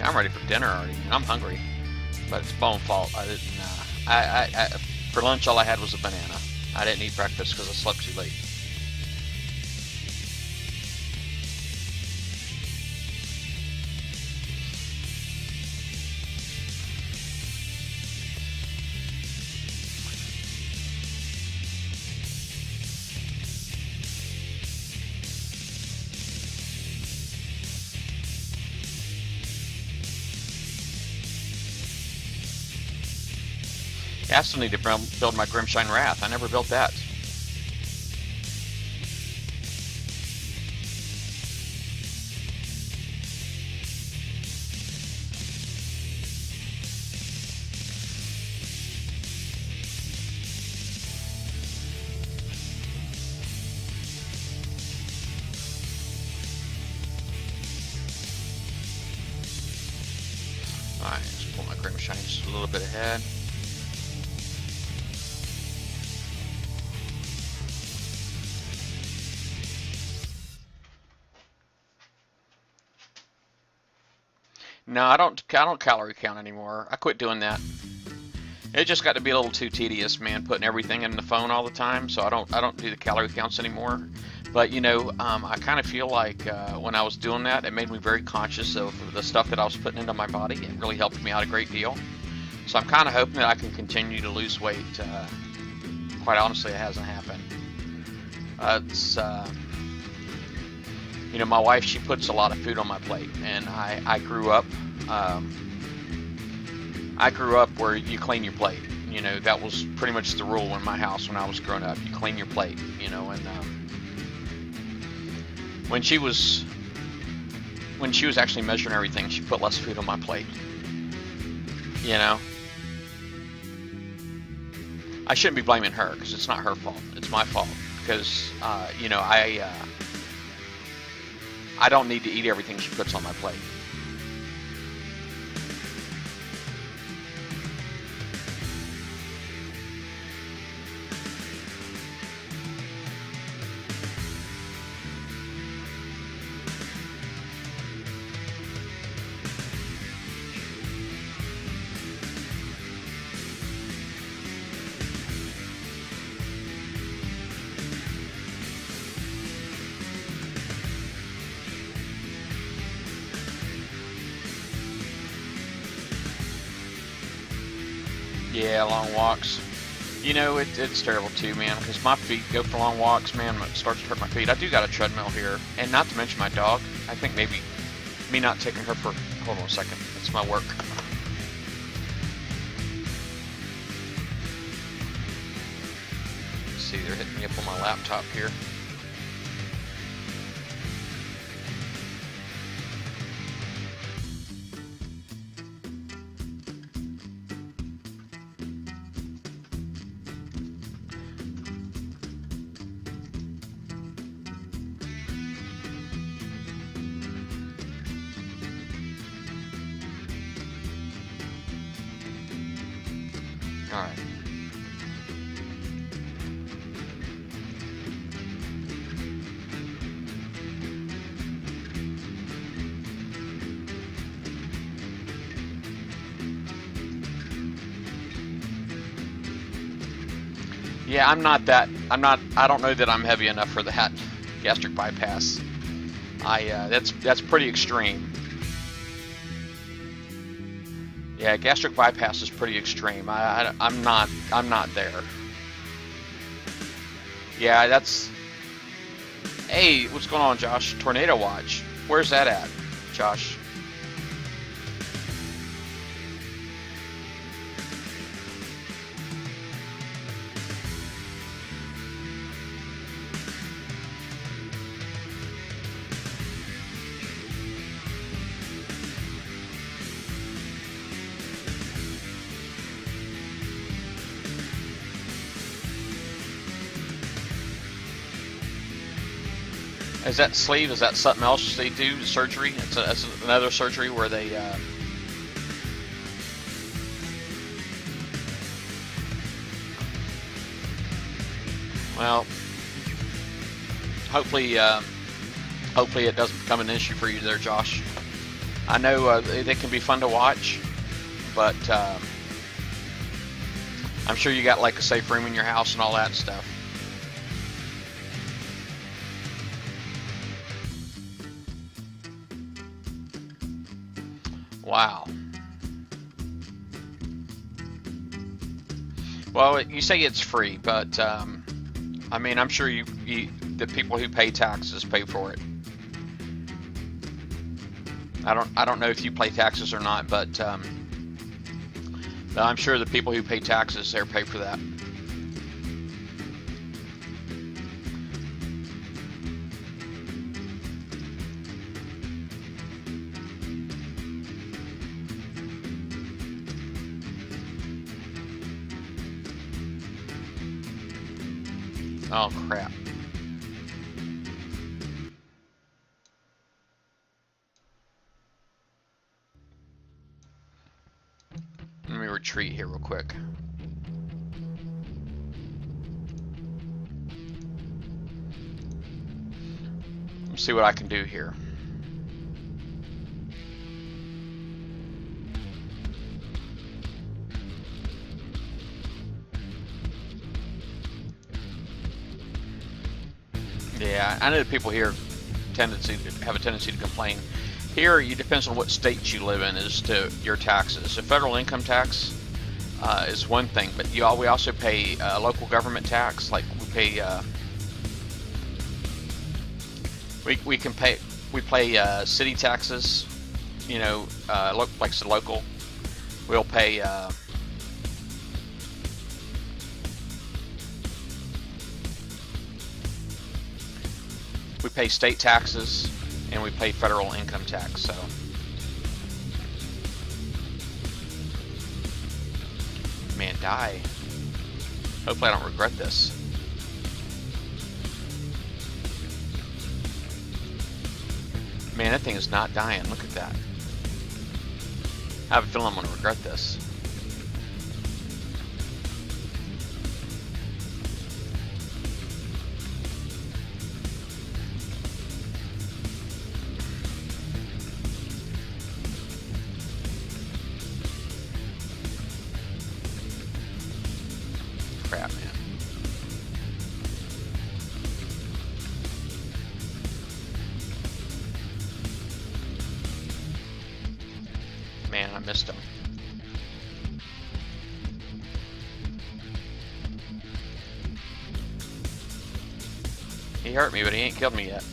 I'm ready for dinner already. I'm hungry, but it's my own fault. I didn't. For lunch, all I had was a banana. I didn't eat breakfast because I slept too late. I still need to build my Grimshine Wrath. I never built that. Alright, let's pull my Grimshine just a little bit ahead. No, I don't calorie count anymore. I quit doing that. It just got to be a little too tedious, man, putting everything in the phone all the time. So I don't do the calorie counts anymore. But you know, I kind of feel like when I was doing that, it made me very conscious of the stuff that I was putting into my body. It really helped me out a great deal. So I'm kind of hoping that I can continue to lose weight. Quite honestly, it hasn't happened. You know, my wife, she puts a lot of food on my plate, and I grew up where you clean your plate. You know, that was pretty much the rule in my house when I was growing up. You clean your plate, you know, and when she was actually measuring everything, she put less food on my plate. You know, I shouldn't be blaming her because it's not her fault. It's my fault because you know, I don't need to eat everything she puts on my plate. Yeah, long walks. You know, it's terrible too, man, because my feet go for long walks, man. It starts to hurt my feet. I do got a treadmill here, and not to mention my dog. I think maybe me not taking her for. Hold on a second. It's my work. Let's see, they're hitting me up on my laptop here. All right. Yeah, I don't know that I'm heavy enough for that gastric bypass. That's pretty extreme. Yeah, gastric bypass is pretty extreme. I'm not there. Yeah, that's. Hey, what's going on, Josh? Tornado watch. Where's that at, Josh? Is that sleeve? Is that something else they do? Surgery? It's another surgery where they. Well, hopefully it doesn't become an issue for you there, Josh. I know they can be fun to watch, but I'm sure you got like a safe room in your house and all that stuff. Wow. Well, you say it's free, but I mean, I'm sure the people who pay taxes pay for it. I don't know if you pay taxes or not, but I'm sure the people who pay taxes there pay for that. Oh, crap. Let me retreat here real quick. Let's see what I can do here. Yeah, I know people here have a tendency to complain. Here, it depends on what state you live in as to your taxes. The federal income tax is one thing, but we also pay local government tax. Like we pay, we pay city taxes. You know, like the local. We'll pay. We pay state taxes, and we pay federal income tax. So, man, die. Hopefully, I don't regret this. Man, that thing is not dying. Look at that. I have a feeling I'm going to regret this. Crap, man. Man, I missed him. He hurt me, but he ain't killed me yet.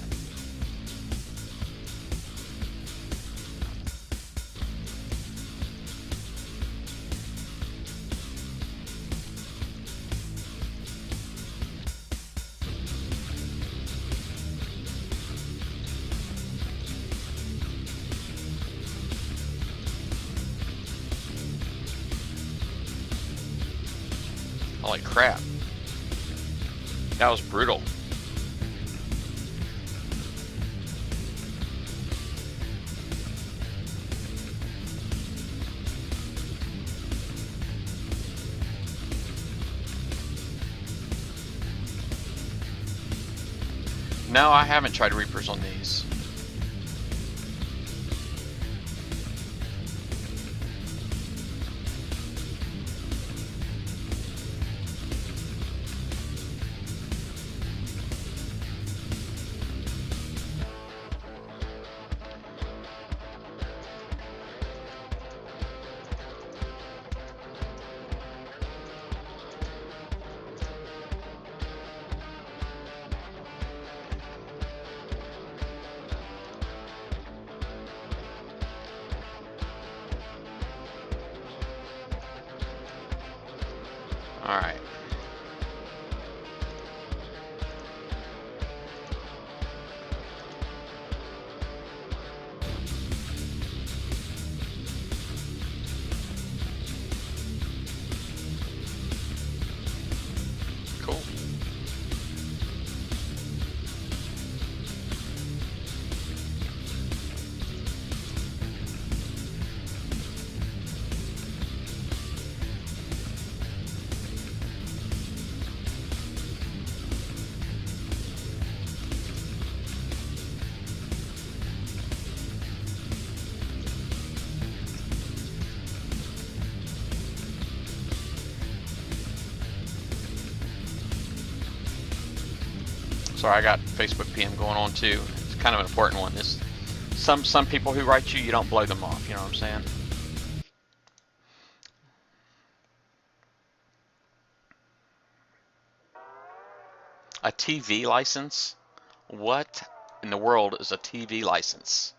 Holy crap. That was brutal. No, I haven't tried Reapers on these. All right. Cool. Sorry, I got Facebook PM going on too. It's kind of an important one. This some people who write you don't blow them off. You know what I'm saying? A TV license? What in the world is a TV license?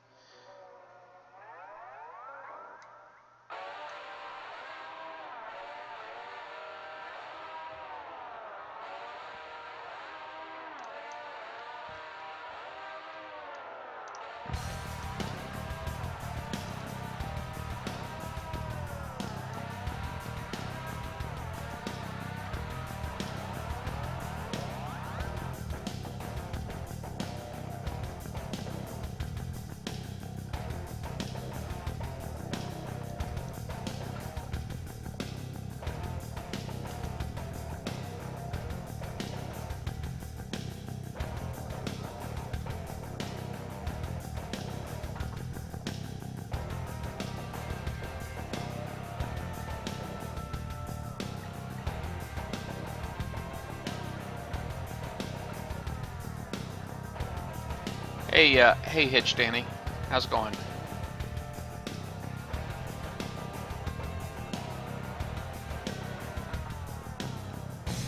Hey, Hitch Danny, how's it going?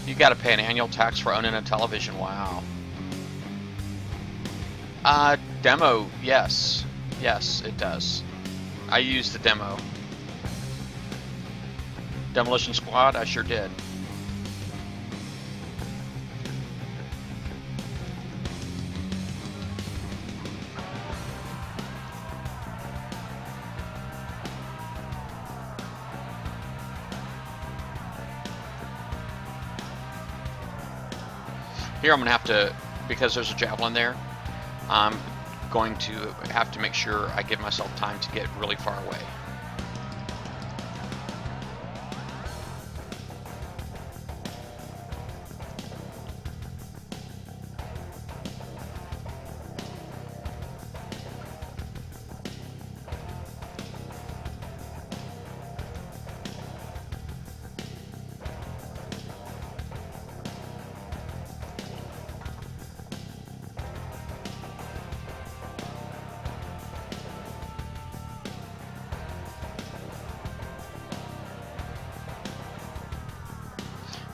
You got to pay an annual tax for owning a television. Wow. Demo, yes, it does. I used the demo. Demolition Squad, I sure did. Here I'm going to have to, because there's a javelin there, I'm going to have to make sure I give myself time to get really far away.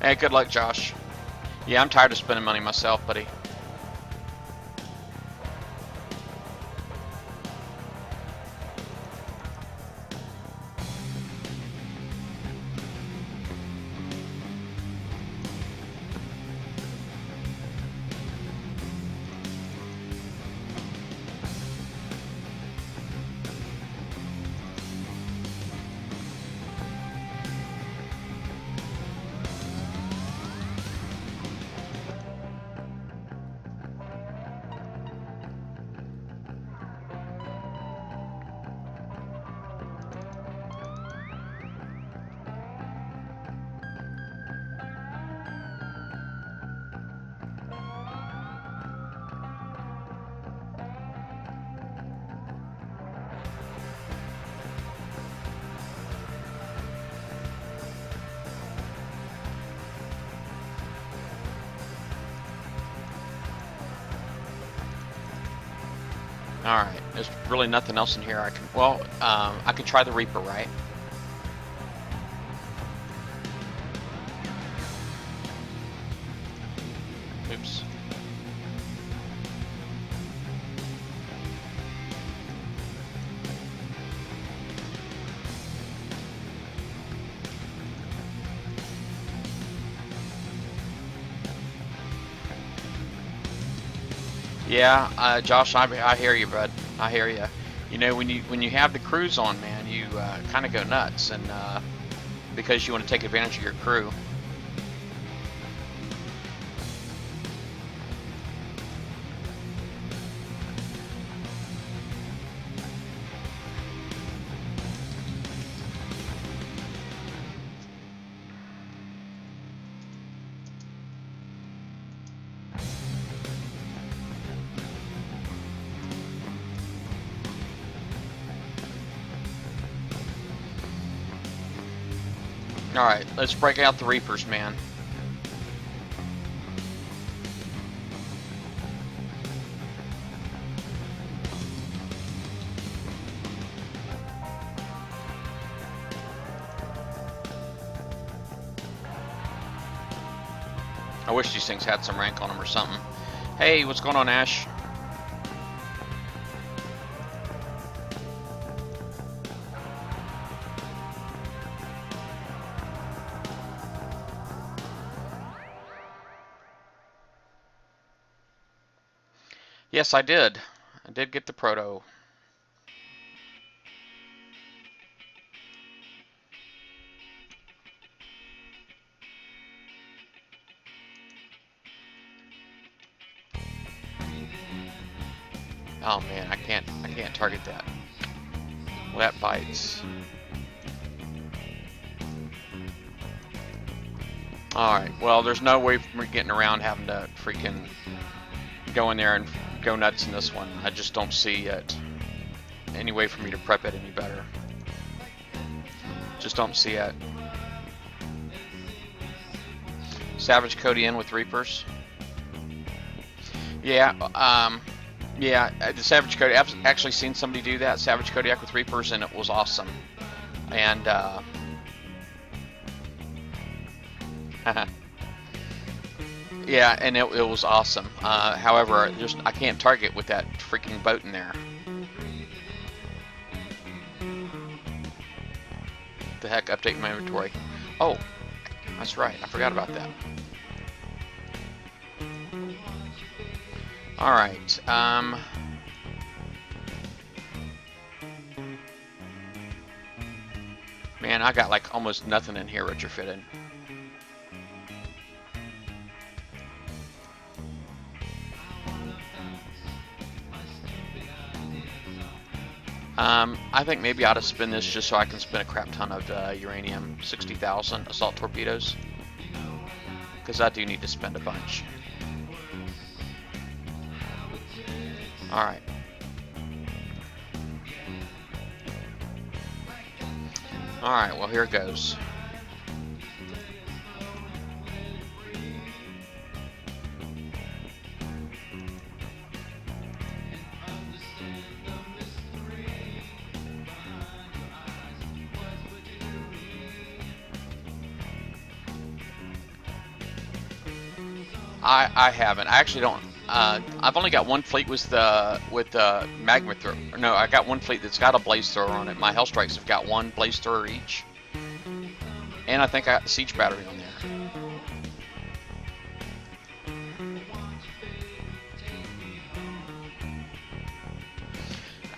Hey, good luck, Josh. Yeah, I'm tired of spending money myself, buddy. Alright, there's really nothing else in here I can... Well, I could try the Reaper, right? Oops. Yeah, Josh, I hear you, bud. I hear you. You know, when you have the crews on, man, you kind of go nuts, and because you want to take advantage of your crew. Alright, let's break out the Reapers, man. I wish these things had some rank on them or something. Hey, what's going on, Ash? Yes, I did. I did get the proto. Oh man, I can't target that. Well, that bites. Alright, well, there's no way for me getting around having to freaking go in there and go nuts in this one. I just don't see it. Any way for me to prep it any better. Just don't see it. Savage Cody in with Reapers. Yeah, the Savage Cody, I've actually seen somebody do that, Savage Kodiak with Reapers, and it was awesome. And, yeah, and it was awesome. However, I can't target with that freaking boat in there. The heck, update my inventory. Oh, that's right, I forgot about that. Alright, man, I got like almost nothing in here retrofitted. I think maybe I ought to spin this just so I can spin a crap ton of uranium 60,000 assault torpedoes, because I do need to spend a bunch. Alright. Alright, well, here it goes. I haven't. I actually don't. I've only got one fleet with the magma thrower. No, I got one fleet that's got a blaze thrower on it. My Hellstrikes have got one blaze thrower each, and I think I got the siege battery on there.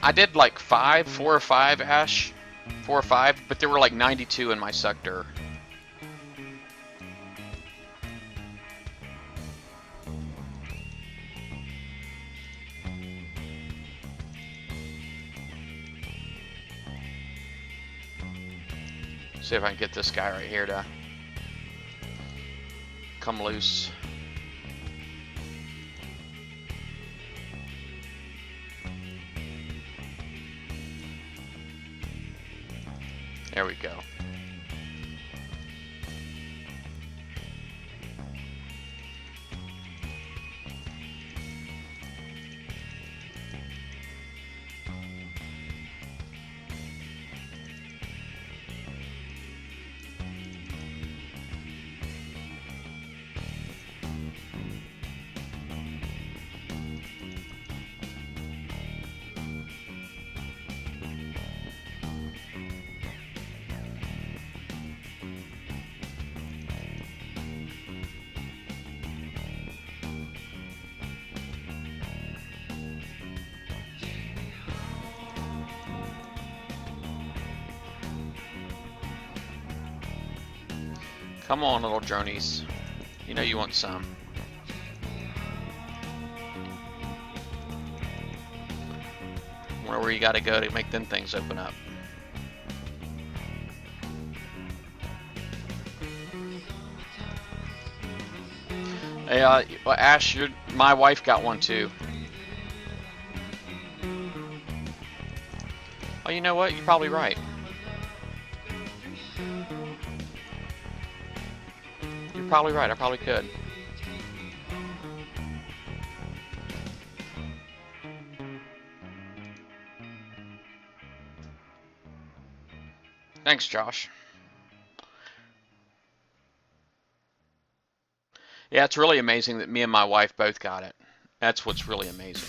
I did like 4 or 5, Ash, 4 or 5, but there were like 92 in my sector. See if I can get this guy right here to come loose. There we go. Come on, little dronies. You know you want some. Wonder where you gotta go to make them things open up. Hey, well, Ash, my wife got one too. Oh, you know what? You're probably right. You're probably right. I probably could. Thanks, Josh. Yeah, it's really amazing that me and my wife both got it. That's what's really amazing.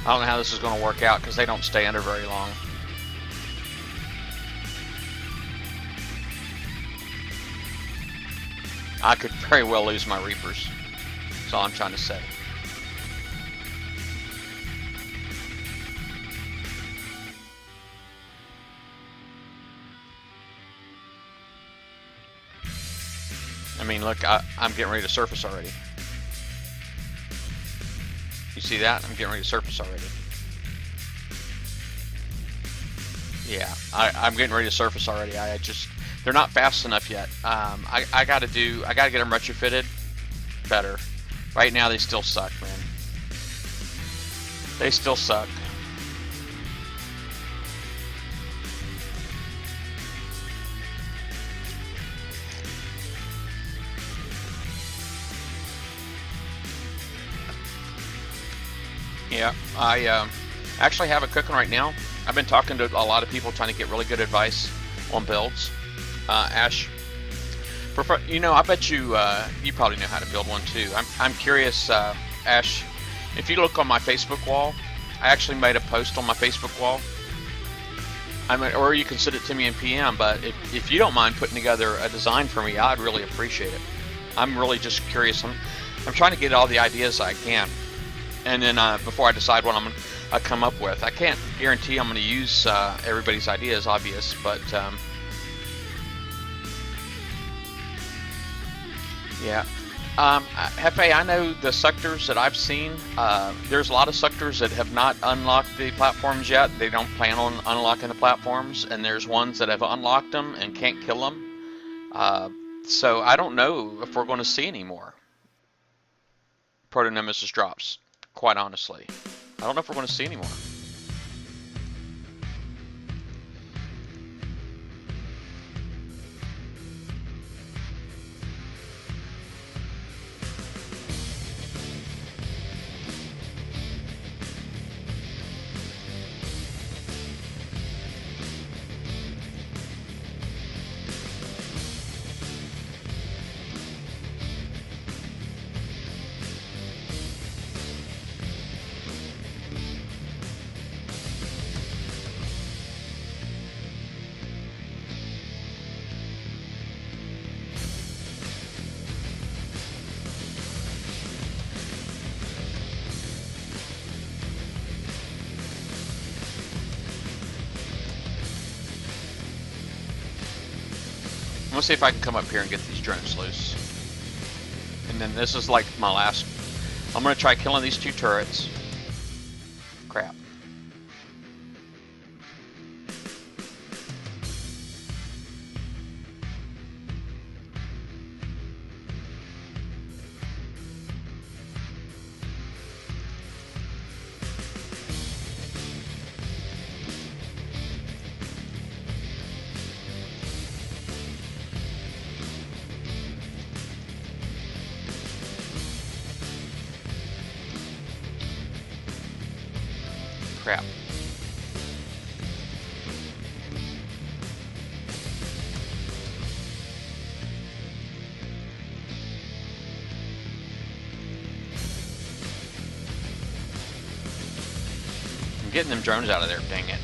I don't know how this is going to work out because they don't stay under very long. I could very well lose my Reapers. That's all I'm trying to say. I mean, look, I'm getting ready to surface already. You see that? I'm getting ready to surface already. Yeah, I'm getting ready to surface already. They're not fast enough yet. I gotta get them retrofitted better. Right now they still suck, man. They still suck. Yeah, I actually have it cooking right now. I've been talking to a lot of people trying to get really good advice on builds. Ash, I bet you you probably know how to build one too. I'm curious, Ash, if you look on my Facebook wall, I actually made a post on my Facebook wall. Or you can send it to me in PM, but if you don't mind putting together a design for me, I'd really appreciate it. I'm really just curious. I'm trying to get all the ideas I can. And then before I decide what I come up with, I can't guarantee I'm going to use everybody's ideas, obvious, but yeah. Hefe, I know the sectors that I've seen. There's a lot of sectors that have not unlocked the platforms yet. They don't plan on unlocking the platforms, and there's ones that have unlocked them and can't kill them. So I don't know if we're going to see any more Proto-Nemesis drops. Quite honestly, I don't know if we're going to see any more. I'm gonna see if I can come up here and get these drones loose. And then this is like my last. I'm gonna try killing these 2 turrets. Crap. Crap. I'm getting them drones out of there, dang it.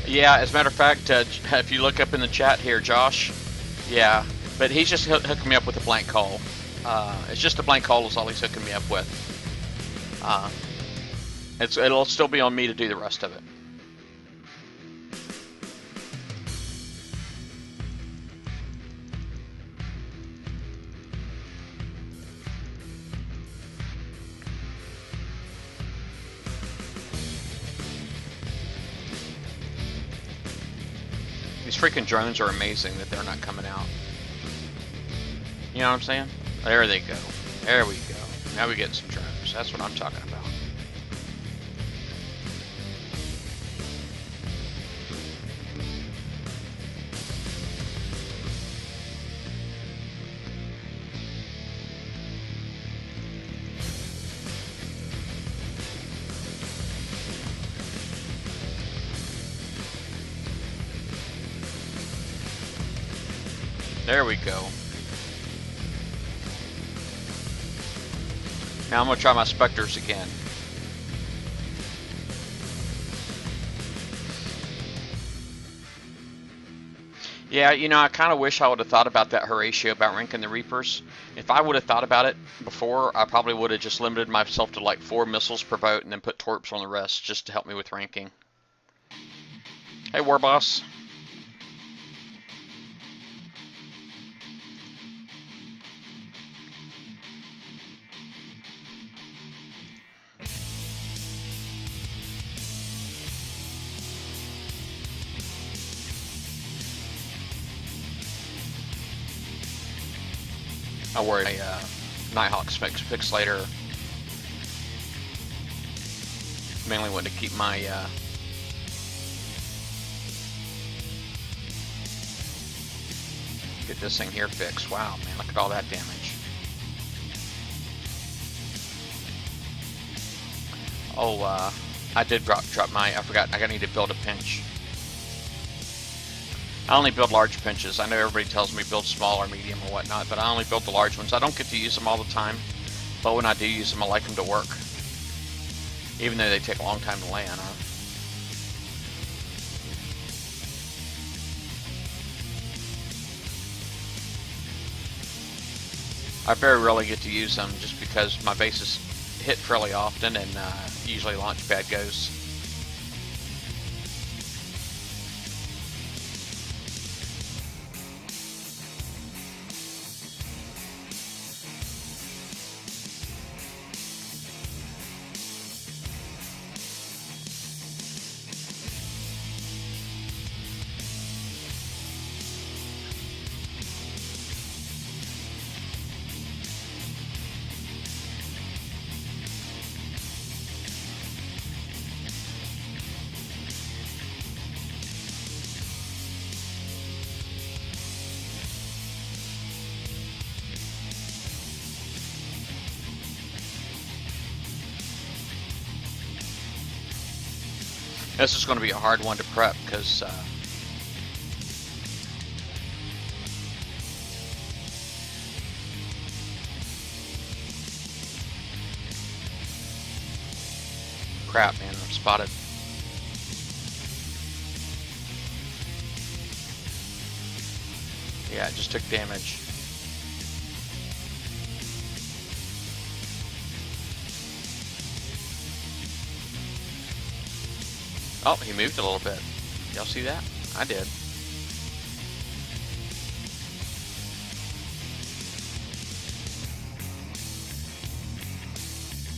Yeah, as a matter of fact, if you look up in the chat here, Josh, yeah, but he's just hooking me up with a blank call. It's just a blank call is all he's hooking me up with. It'll still be on me to do the rest of it. These freaking drones are amazing that they're not coming out. You know what I'm saying? There they go. There we go. Now we get some drones. That's what I'm talking about. There we go. Now I'm going to try my Spectres again. Yeah, you know, I kind of wish I would have thought about that Horatio about ranking the Reapers. If I would have thought about it before, I probably would have just limited myself to like 4 missiles per boat and then put torps on the rest just to help me with ranking. Hey, War Boss. I worried a Nighthawk fix later. Mainly wanted to keep my get this thing here fixed. Wow, man, look at all that damage. Oh, I did drop my. I forgot. I need to build a pinch. I only build large pinches. I know everybody tells me build small or medium or whatnot, but I only build the large ones. I don't get to use them all the time, but when I do use them, I like them to work, even though they take a long time to land. I very rarely get to use them just because my base is hit fairly often and usually launch pad goes. This is going to be a hard one to prep because crap, man, I'm spotted. Yeah, I just took damage. Oh, he moved a little bit. Y'all see that? I did.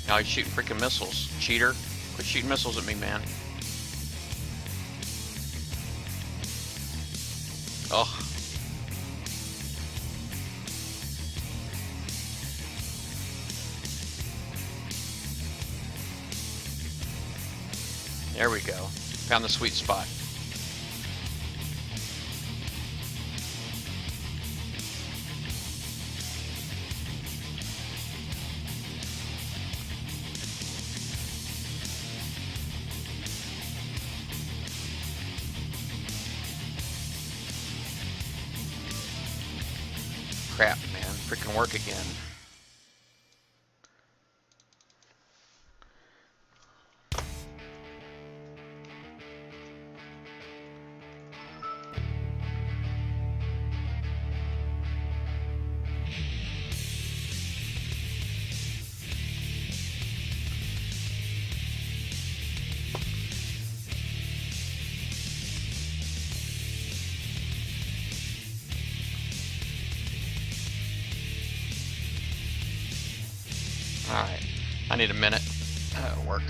Now he's shooting freaking missiles. Cheater. Quit shooting missiles at me, man. Oh. There we go. Found the sweet spot. Crap, man. Freaking work again. Alright, I need a minute. That'll work.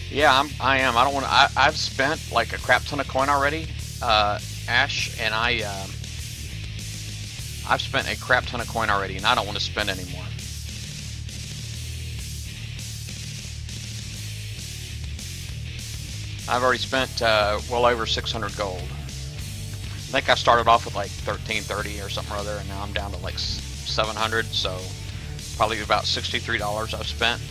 Yeah, I am. I don't want to. I've spent like a crap ton of coin already, Ash, and I've spent a crap ton of coin already, and I don't want to spend anymore. I've already spent well over 600 gold. I think I started off with like 1330 or something or other, and now I'm down to like 700. So probably about $63 I've spent.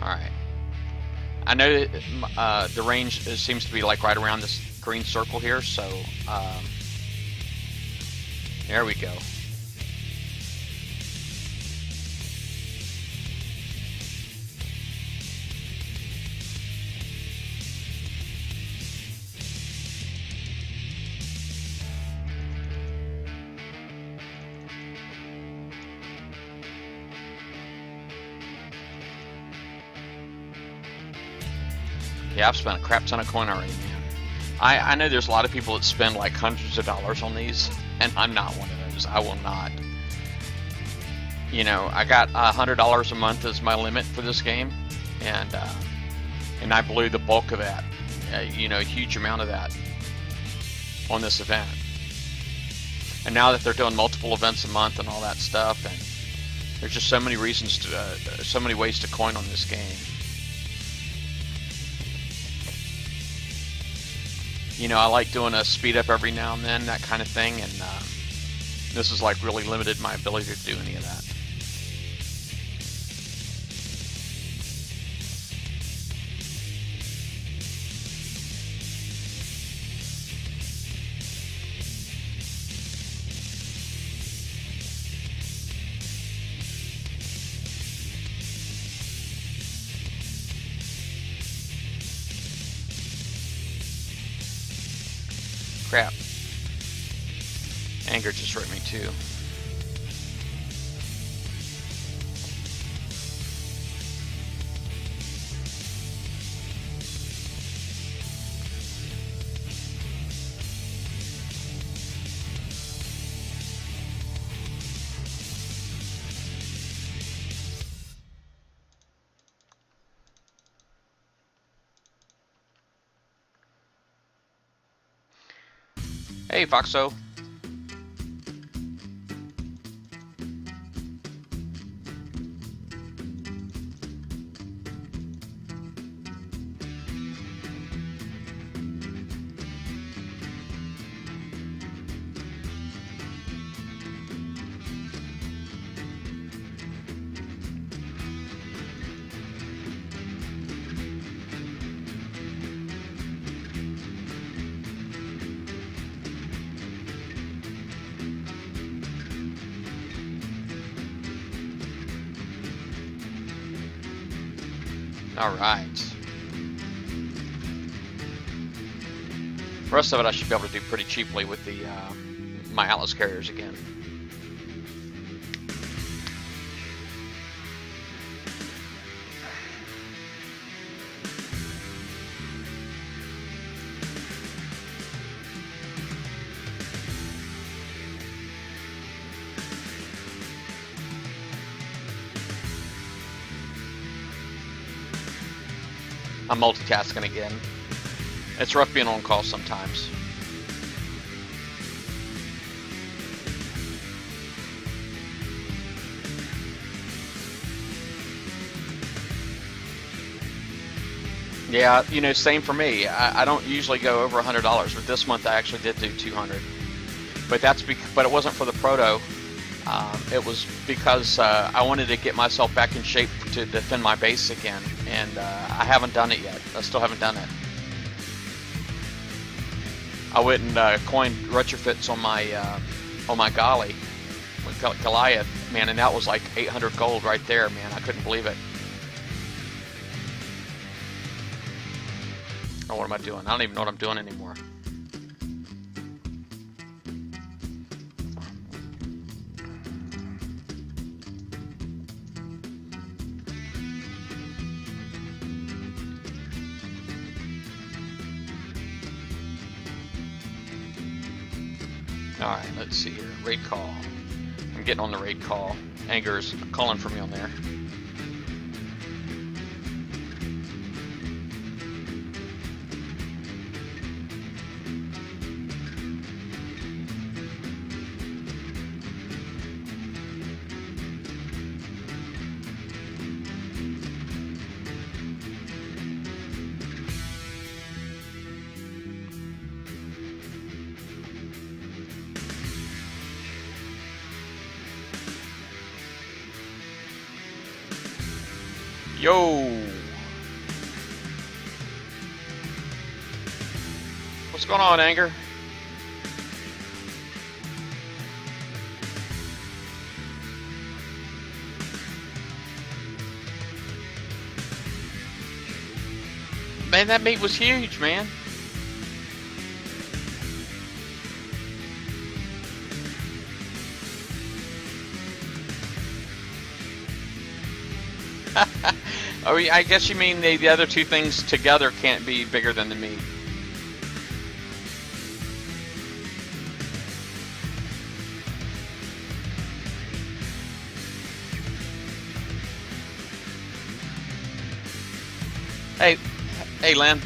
Alright. I know that, the range seems to be like right around this green circle here, so there we go. Yeah, I've spent a crap ton of coin already, man. I know there's a lot of people that spend like hundreds of dollars on these, and I'm not one of those. I will not. You know, I got $100 a month as my limit for this game, and I blew the bulk of that. You know, a huge amount of that on this event. And now that they're doing multiple events a month and all that stuff, and there's just so many reasons to, so many ways to coin on this game. You know, I like doing a speed up every now and then, that kind of thing, and this has like really limited my ability to do any of that. Crap. Anger just hurt me too. Hey, Foxo. All right. The rest of it I should be able to do pretty cheaply with the my Atlas carriers again. I'm multitasking again. It's rough being on call sometimes. Yeah, you know, same for me. I don't usually go over $100, but this month I actually did do 200. But but it wasn't for the proto. It was because I wanted to get myself back in shape to defend my base again, and I haven't done it yet. I still haven't done it. I went and coined retrofits on my Golly with Goliath, man, and that was like 800 gold right there, man. I couldn't believe it. Oh, what am I doing? I don't even know what I'm doing anymore. Alright, let's see here. Raid call. I'm getting on the raid call. Anger's calling for me on there. Yo! What's going on, Anger? Man, that meat was huge, man. Oh, I guess you mean the other two things together can't be bigger than the meat. Hey, Len.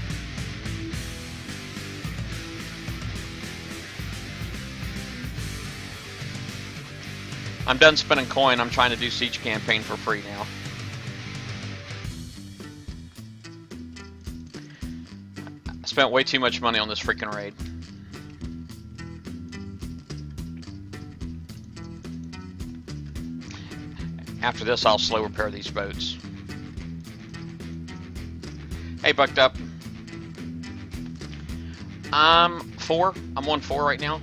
I'm done spending coin. I'm trying to do Siege Campaign for free now. Spent way too much money on this freaking raid. After this, I'll slow repair these boats. Hey, Bucked Up. I'm on 4 right now.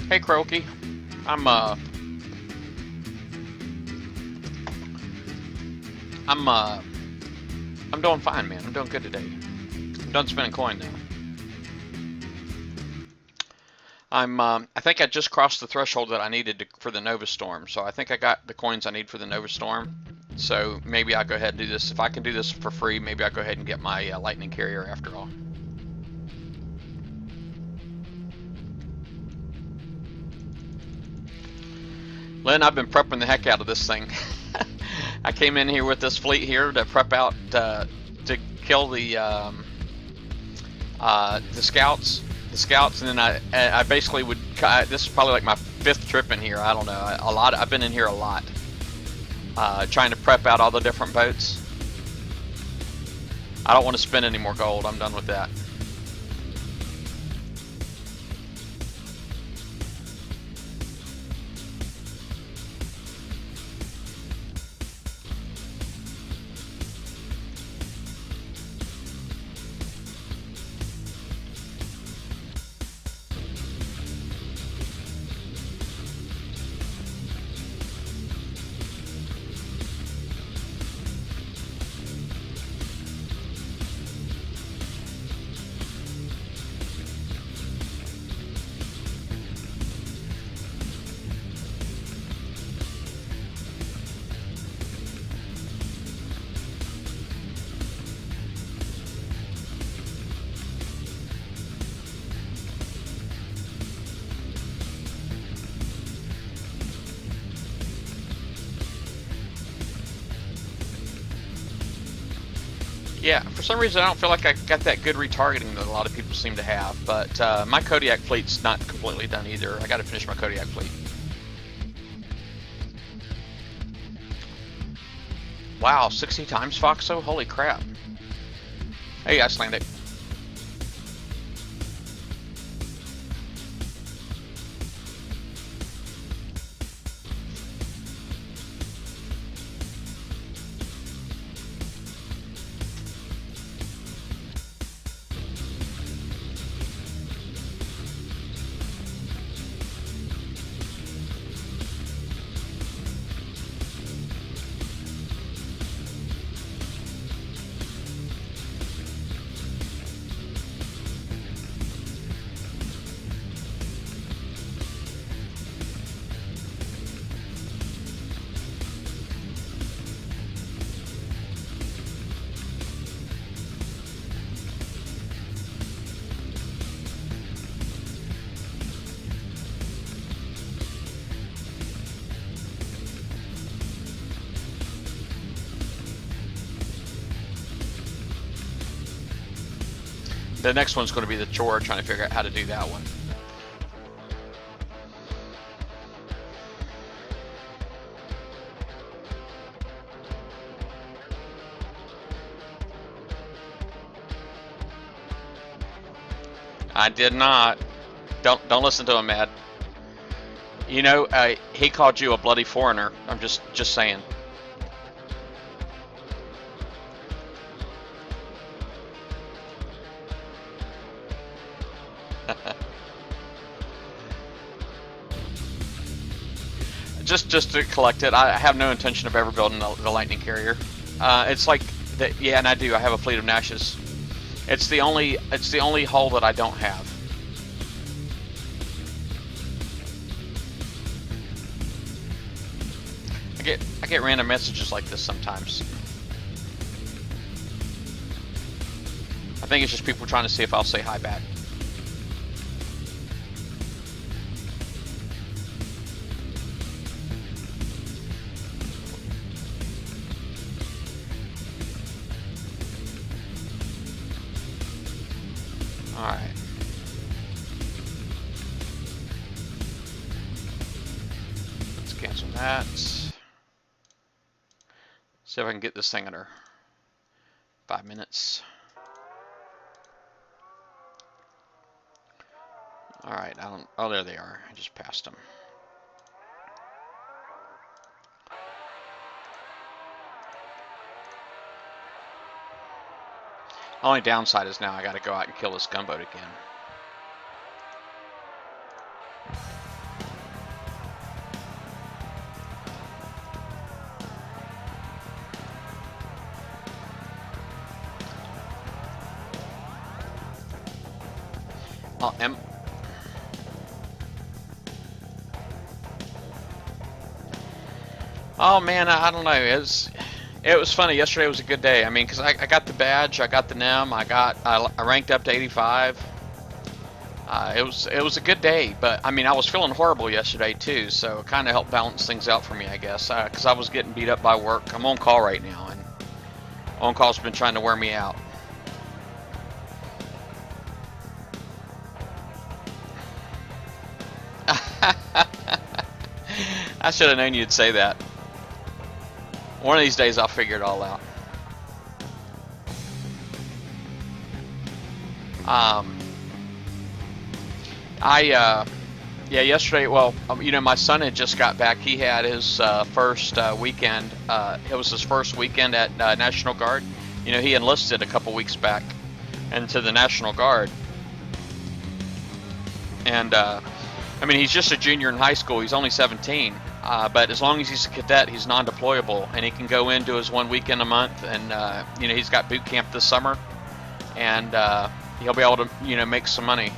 Hey, Croaky. I'm doing fine, man. I'm doing good today. I'm done spending coin now. I think I just crossed the threshold that I needed for the Nova Storm. So I think I got the coins I need for the Nova Storm. So maybe I'll go ahead and do this. If I can do this for free, maybe I'll go ahead and get my Lightning Carrier after all. Len, I've been prepping the heck out of this thing. I came in here with this fleet here to prep out to kill the scouts. The scouts, and then I basically would. This is probably like my 5th trip in here. I don't know. I've been in here a lot, trying to prep out all the different boats. I don't want to spend any more gold. I'm done with that. Yeah, for some reason I don't feel like I got that good retargeting that a lot of people seem to have, but my Kodiak fleet's not completely done either. I gotta finish my Kodiak fleet. Wow, 60 times Foxo? Holy crap. Hey, Icelandic. The next one's going to be the chore, trying to figure out how to do that one. I did not. Don't listen to him, Mad. You know, he called you a bloody foreigner. I'm just saying. Just to collect it. I have no intention of ever building the Lightning Carrier. It's like that. Yeah, and I do. I have a fleet of Nashes. It's the only hull that I don't have. I get random messages like this sometimes. I think it's just people trying to see if I'll say hi back. Alright. Let's cancel that. See if I can get this thing under 5 minutes. Alright, oh, there they are. I just passed them. Only downside is now I gotta go out and kill this gunboat again. Oh man, I don't know. It was funny. Yesterday was a good day. I mean, because I got the badge, I got the NEM, I ranked up to 85. It was a good day, but I mean I was feeling horrible yesterday too, so it kind of helped balance things out for me, I guess, because I was getting beat up by work. I'm on call right now, and on call's been trying to wear me out. I should have known you'd say that. One of these days I'll figure it all out. Yeah, yesterday, well, my son had just got back. He had his first weekend. It was his first weekend at National Guard. He enlisted a couple weeks back into the National Guard. And, he's just a junior in high school. He's only 17. But as long as he's a cadet, he's non-deployable, and he can go into his one weekend a month. And, he's got boot camp this summer. And he'll be able to, make some money.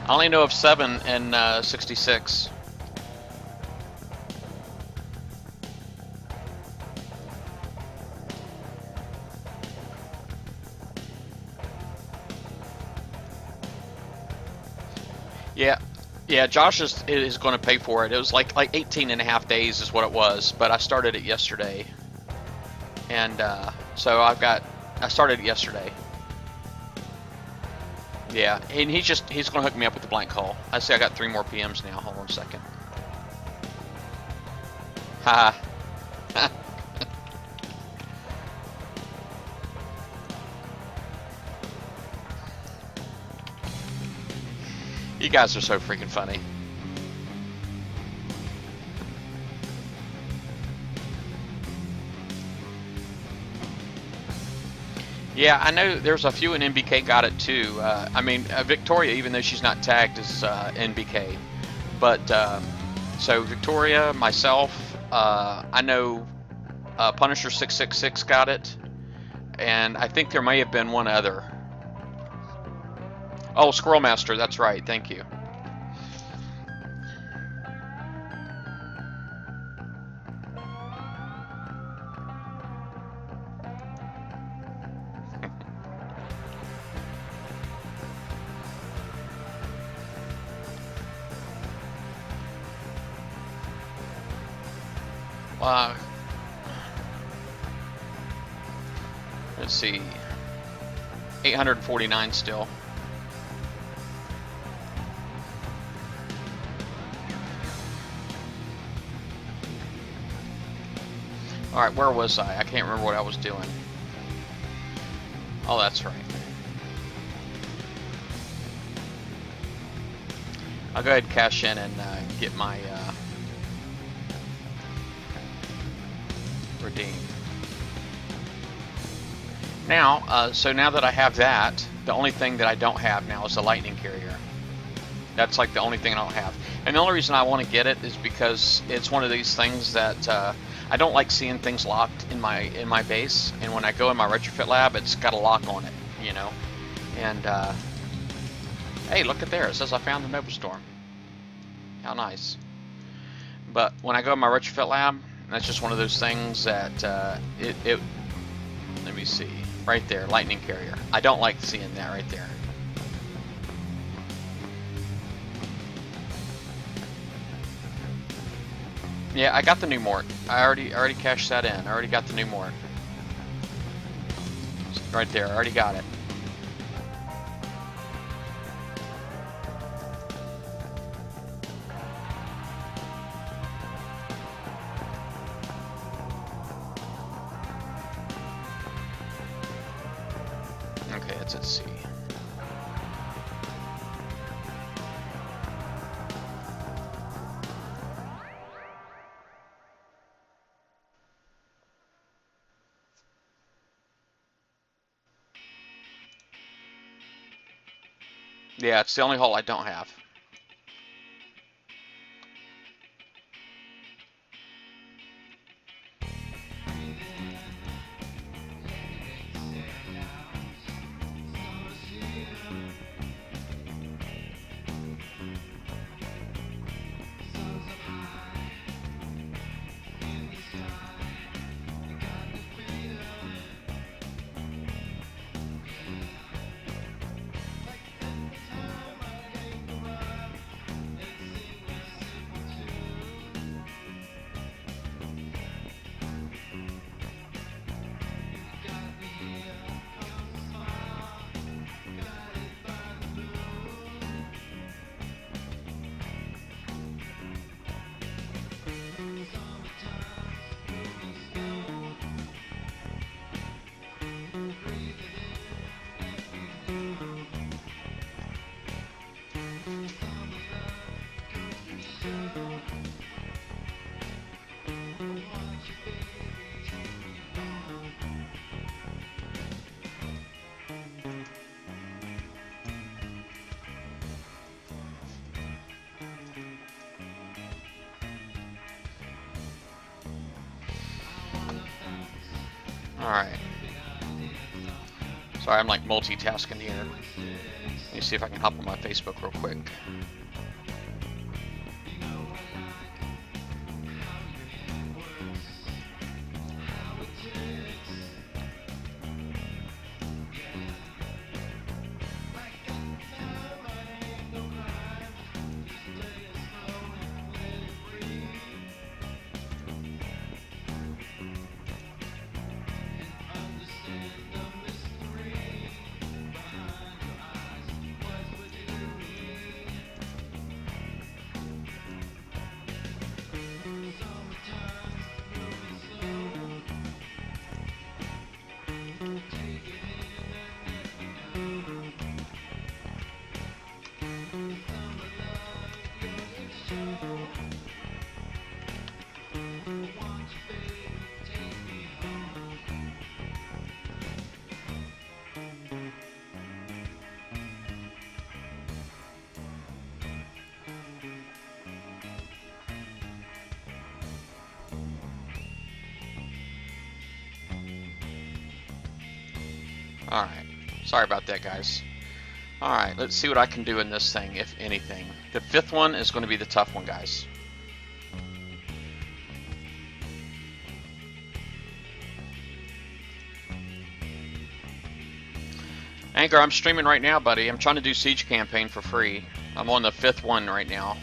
I only know of 7 in 66. Yeah, Josh is going to pay for it. It was like 18 and a half days is what it was, but I started it yesterday. And so I started it yesterday. Yeah, and he's going to hook me up with the blank hull. I see I got 3 more PMs now. Hold on a second. Ha. You guys are so freaking funny. Yeah, I know there's a few in NBK got it too. Victoria, even though she's not tagged as NBK. But, so Victoria, myself, I know Punisher 666 got it. And I think there may have been one other. Oh, Squirrel Master, that's right, thank you. Let's see, 849 still. Alright, where was I? I can't remember what I was doing. Oh, that's right. I'll go ahead and cash in and get my redeem. Now, so now that I have that, the only thing that I don't have now is the lightning carrier. That's like the only thing I don't have. And the only reason I want to get it is because it's one of these things that I don't like seeing things locked in my base, and when I go in my retrofit lab, it's got a lock on it, And hey, look at there! It says I found the Nova Storm. How nice! But when I go in my retrofit lab, that's just one of those things that let me see, right there, lightning carrier. I don't like seeing that right there. Yeah, I got the new mort. I already cashed that in. I already got the new mort. Right there, I already got it. Okay, it's at sea. Yeah, it's the only hull I don't have. Alright. Sorry, I'm like multitasking here. Let me see if I can hop on my Facebook real quick. Alright, sorry about that, guys. Alright, let's see what I can do in this thing, if anything. The fifth one is going to be the tough one, guys. Anchor, I'm streaming right now, buddy. I'm trying to do Siege Campaign for free. I'm on the fifth one right now.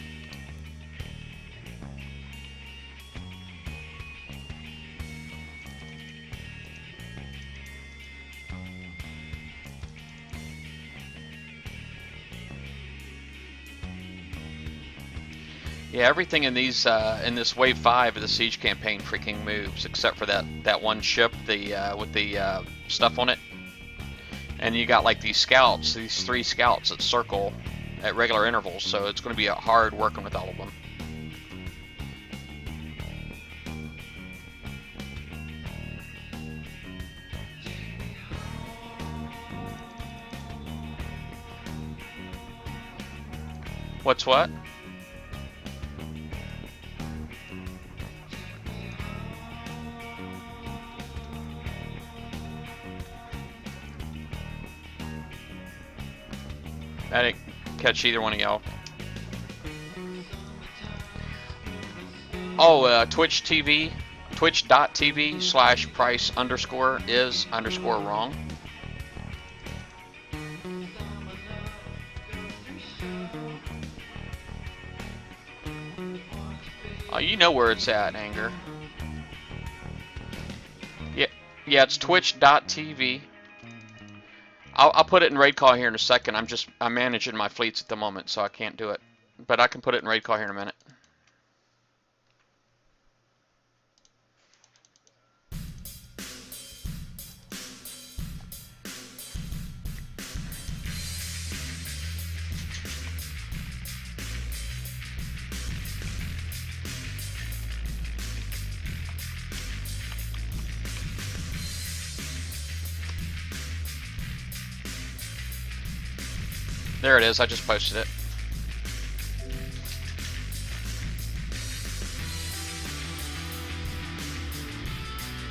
Yeah, everything in these in this wave 5 of the Siege Campaign freaking moves, except for that one ship, with the stuff on it. And you got like these scouts, these 3 scouts that circle at regular intervals, so it's going to be hard working with all of them. What's what? I didn't catch either one of y'all. Oh, Twitch TV, twitch.tv/price_is_wrong. Oh, you know where it's at, Anger. Yeah, it's twitch.tv. I'll put it in raid call here in a second. I'm managing my fleets at the moment, so I can't do it. But I can put it in raid call here in a minute. There it is, I just posted it.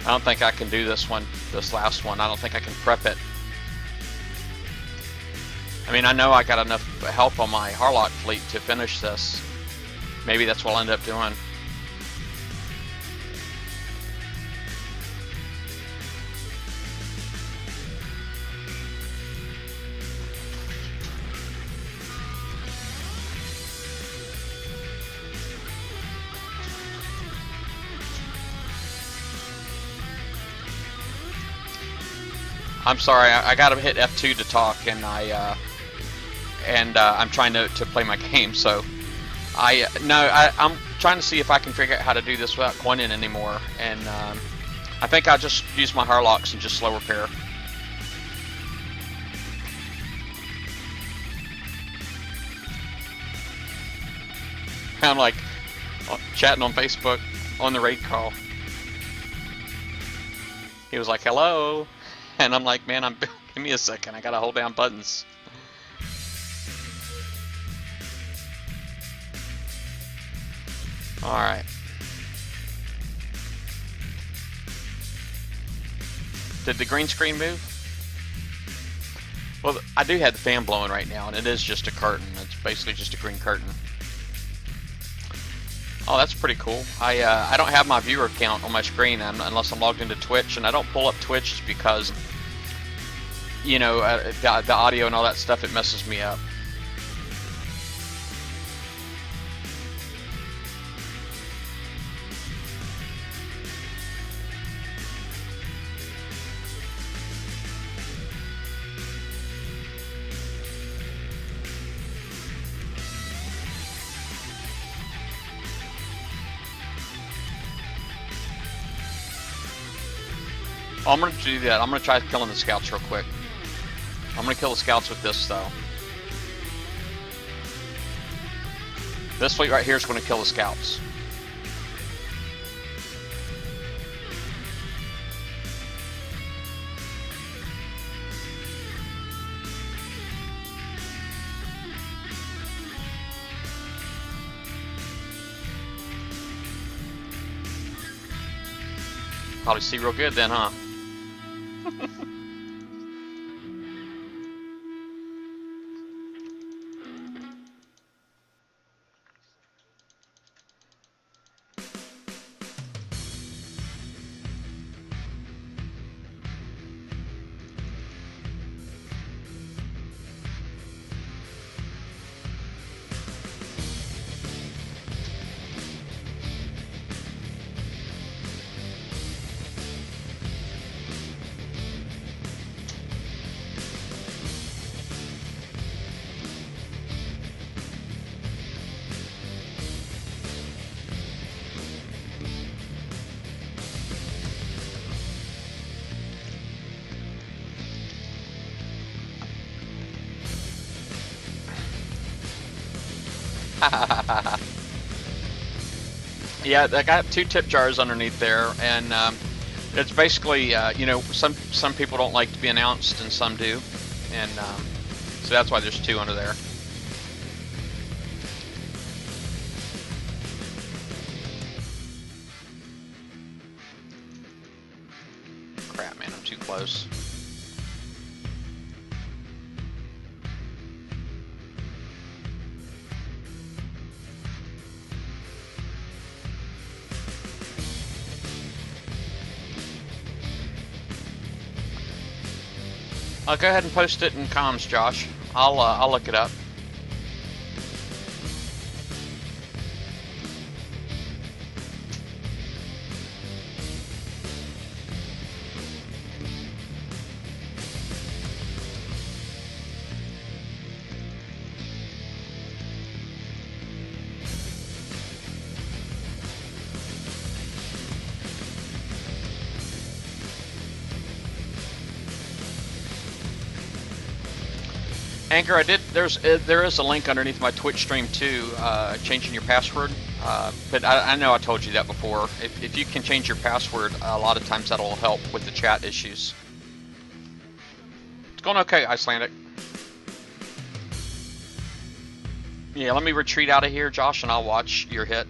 I don't think I can do this last one. I don't think I can prep it. I mean, I know I got enough help on my Harlock fleet to finish this. Maybe that's what I'll end up doing. I'm sorry, I gotta hit F2 to talk, and I'm trying to play my game. So I'm trying to see if I can figure out how to do this without coining anymore, and I think I'll just use my Harlocks and just slow repair. I'm like chatting on Facebook on the raid call. He was like, hello. And I'm like, man, give me a second. I gotta hold down buttons. All right. Did the green screen move? Well, I do have the fan blowing right now, and it is just a curtain. It's basically just a green curtain. Oh, that's pretty cool. I don't have my viewer count on my screen unless I'm logged into Twitch, and I don't pull up Twitch because, you know, the audio and all that stuff, it messes me up. Oh, I'm going to do that. I'm going to try killing the scouts real quick. I'm going to kill the scouts with this, though. This fleet right here is going to kill the scouts. Probably see real good then, huh? Yeah, I got 2 tip jars underneath there, and it's basically, you know, some people don't like to be announced, and some do, and so that's why there's 2 under there. Crap, man, I'm too close. Go ahead and post it in comms, Josh. I'll look it up. Anchor, there is a link underneath my Twitch stream too, changing your password. But I know I told you that before. If you can change your password, a lot of times that'll help with the chat issues. It's going okay, Icelandic. Yeah, let me retreat out of here, Josh, and I'll watch your hit.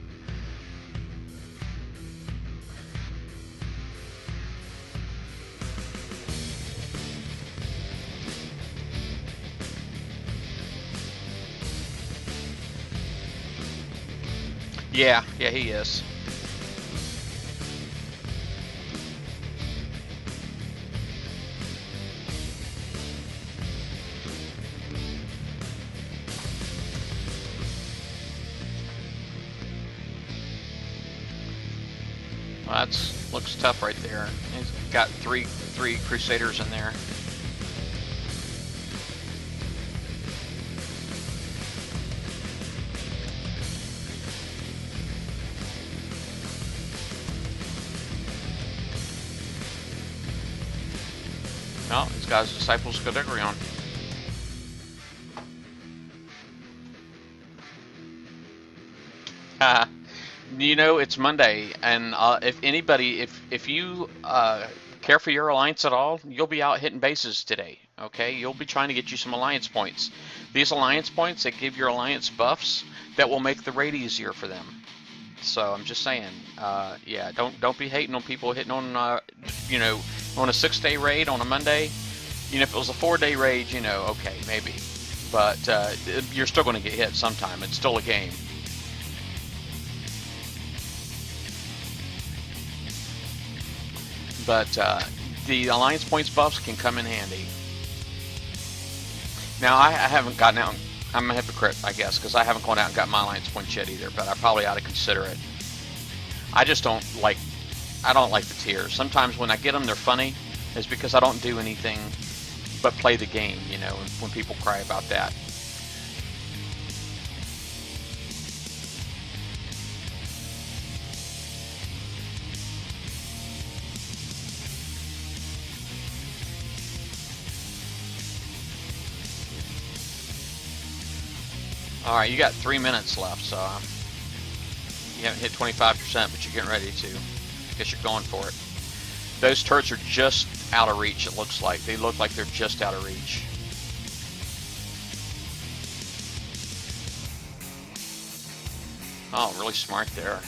Yeah, he is. Well, looks tough right there. He's got three Crusaders in there. No, he's got his disciples Caligarion. You know, it's Monday, and if anybody, if you care for your alliance at all, you'll be out hitting bases today. Okay, you'll be trying to get you some alliance points. These alliance points that give your alliance buffs that will make the raid easier for them. So I'm just saying, yeah, don't be hating on people hitting on, you know, on a 6-day raid on a Monday. You know, if it was a 4-day raid, you know, okay, maybe, but you're still going to get hit sometime. It's still a game. But the alliance points buffs can come in handy. Now I haven't gotten out. I'm a hypocrite, I guess, because I haven't gone out and got my alliance points yet either. But I probably ought to consider it. I just don't like. I don't like the tiers. Sometimes when I get them, they're funny. It's because I don't do anything but play the game. You know, when people cry about that. All right, you got 3 minutes left, so you haven't hit 25%, but you're getting ready to. Guess you're going for it. Those turrets are just out of reach, it looks like. They look like they're just out of reach. Oh, really smart there.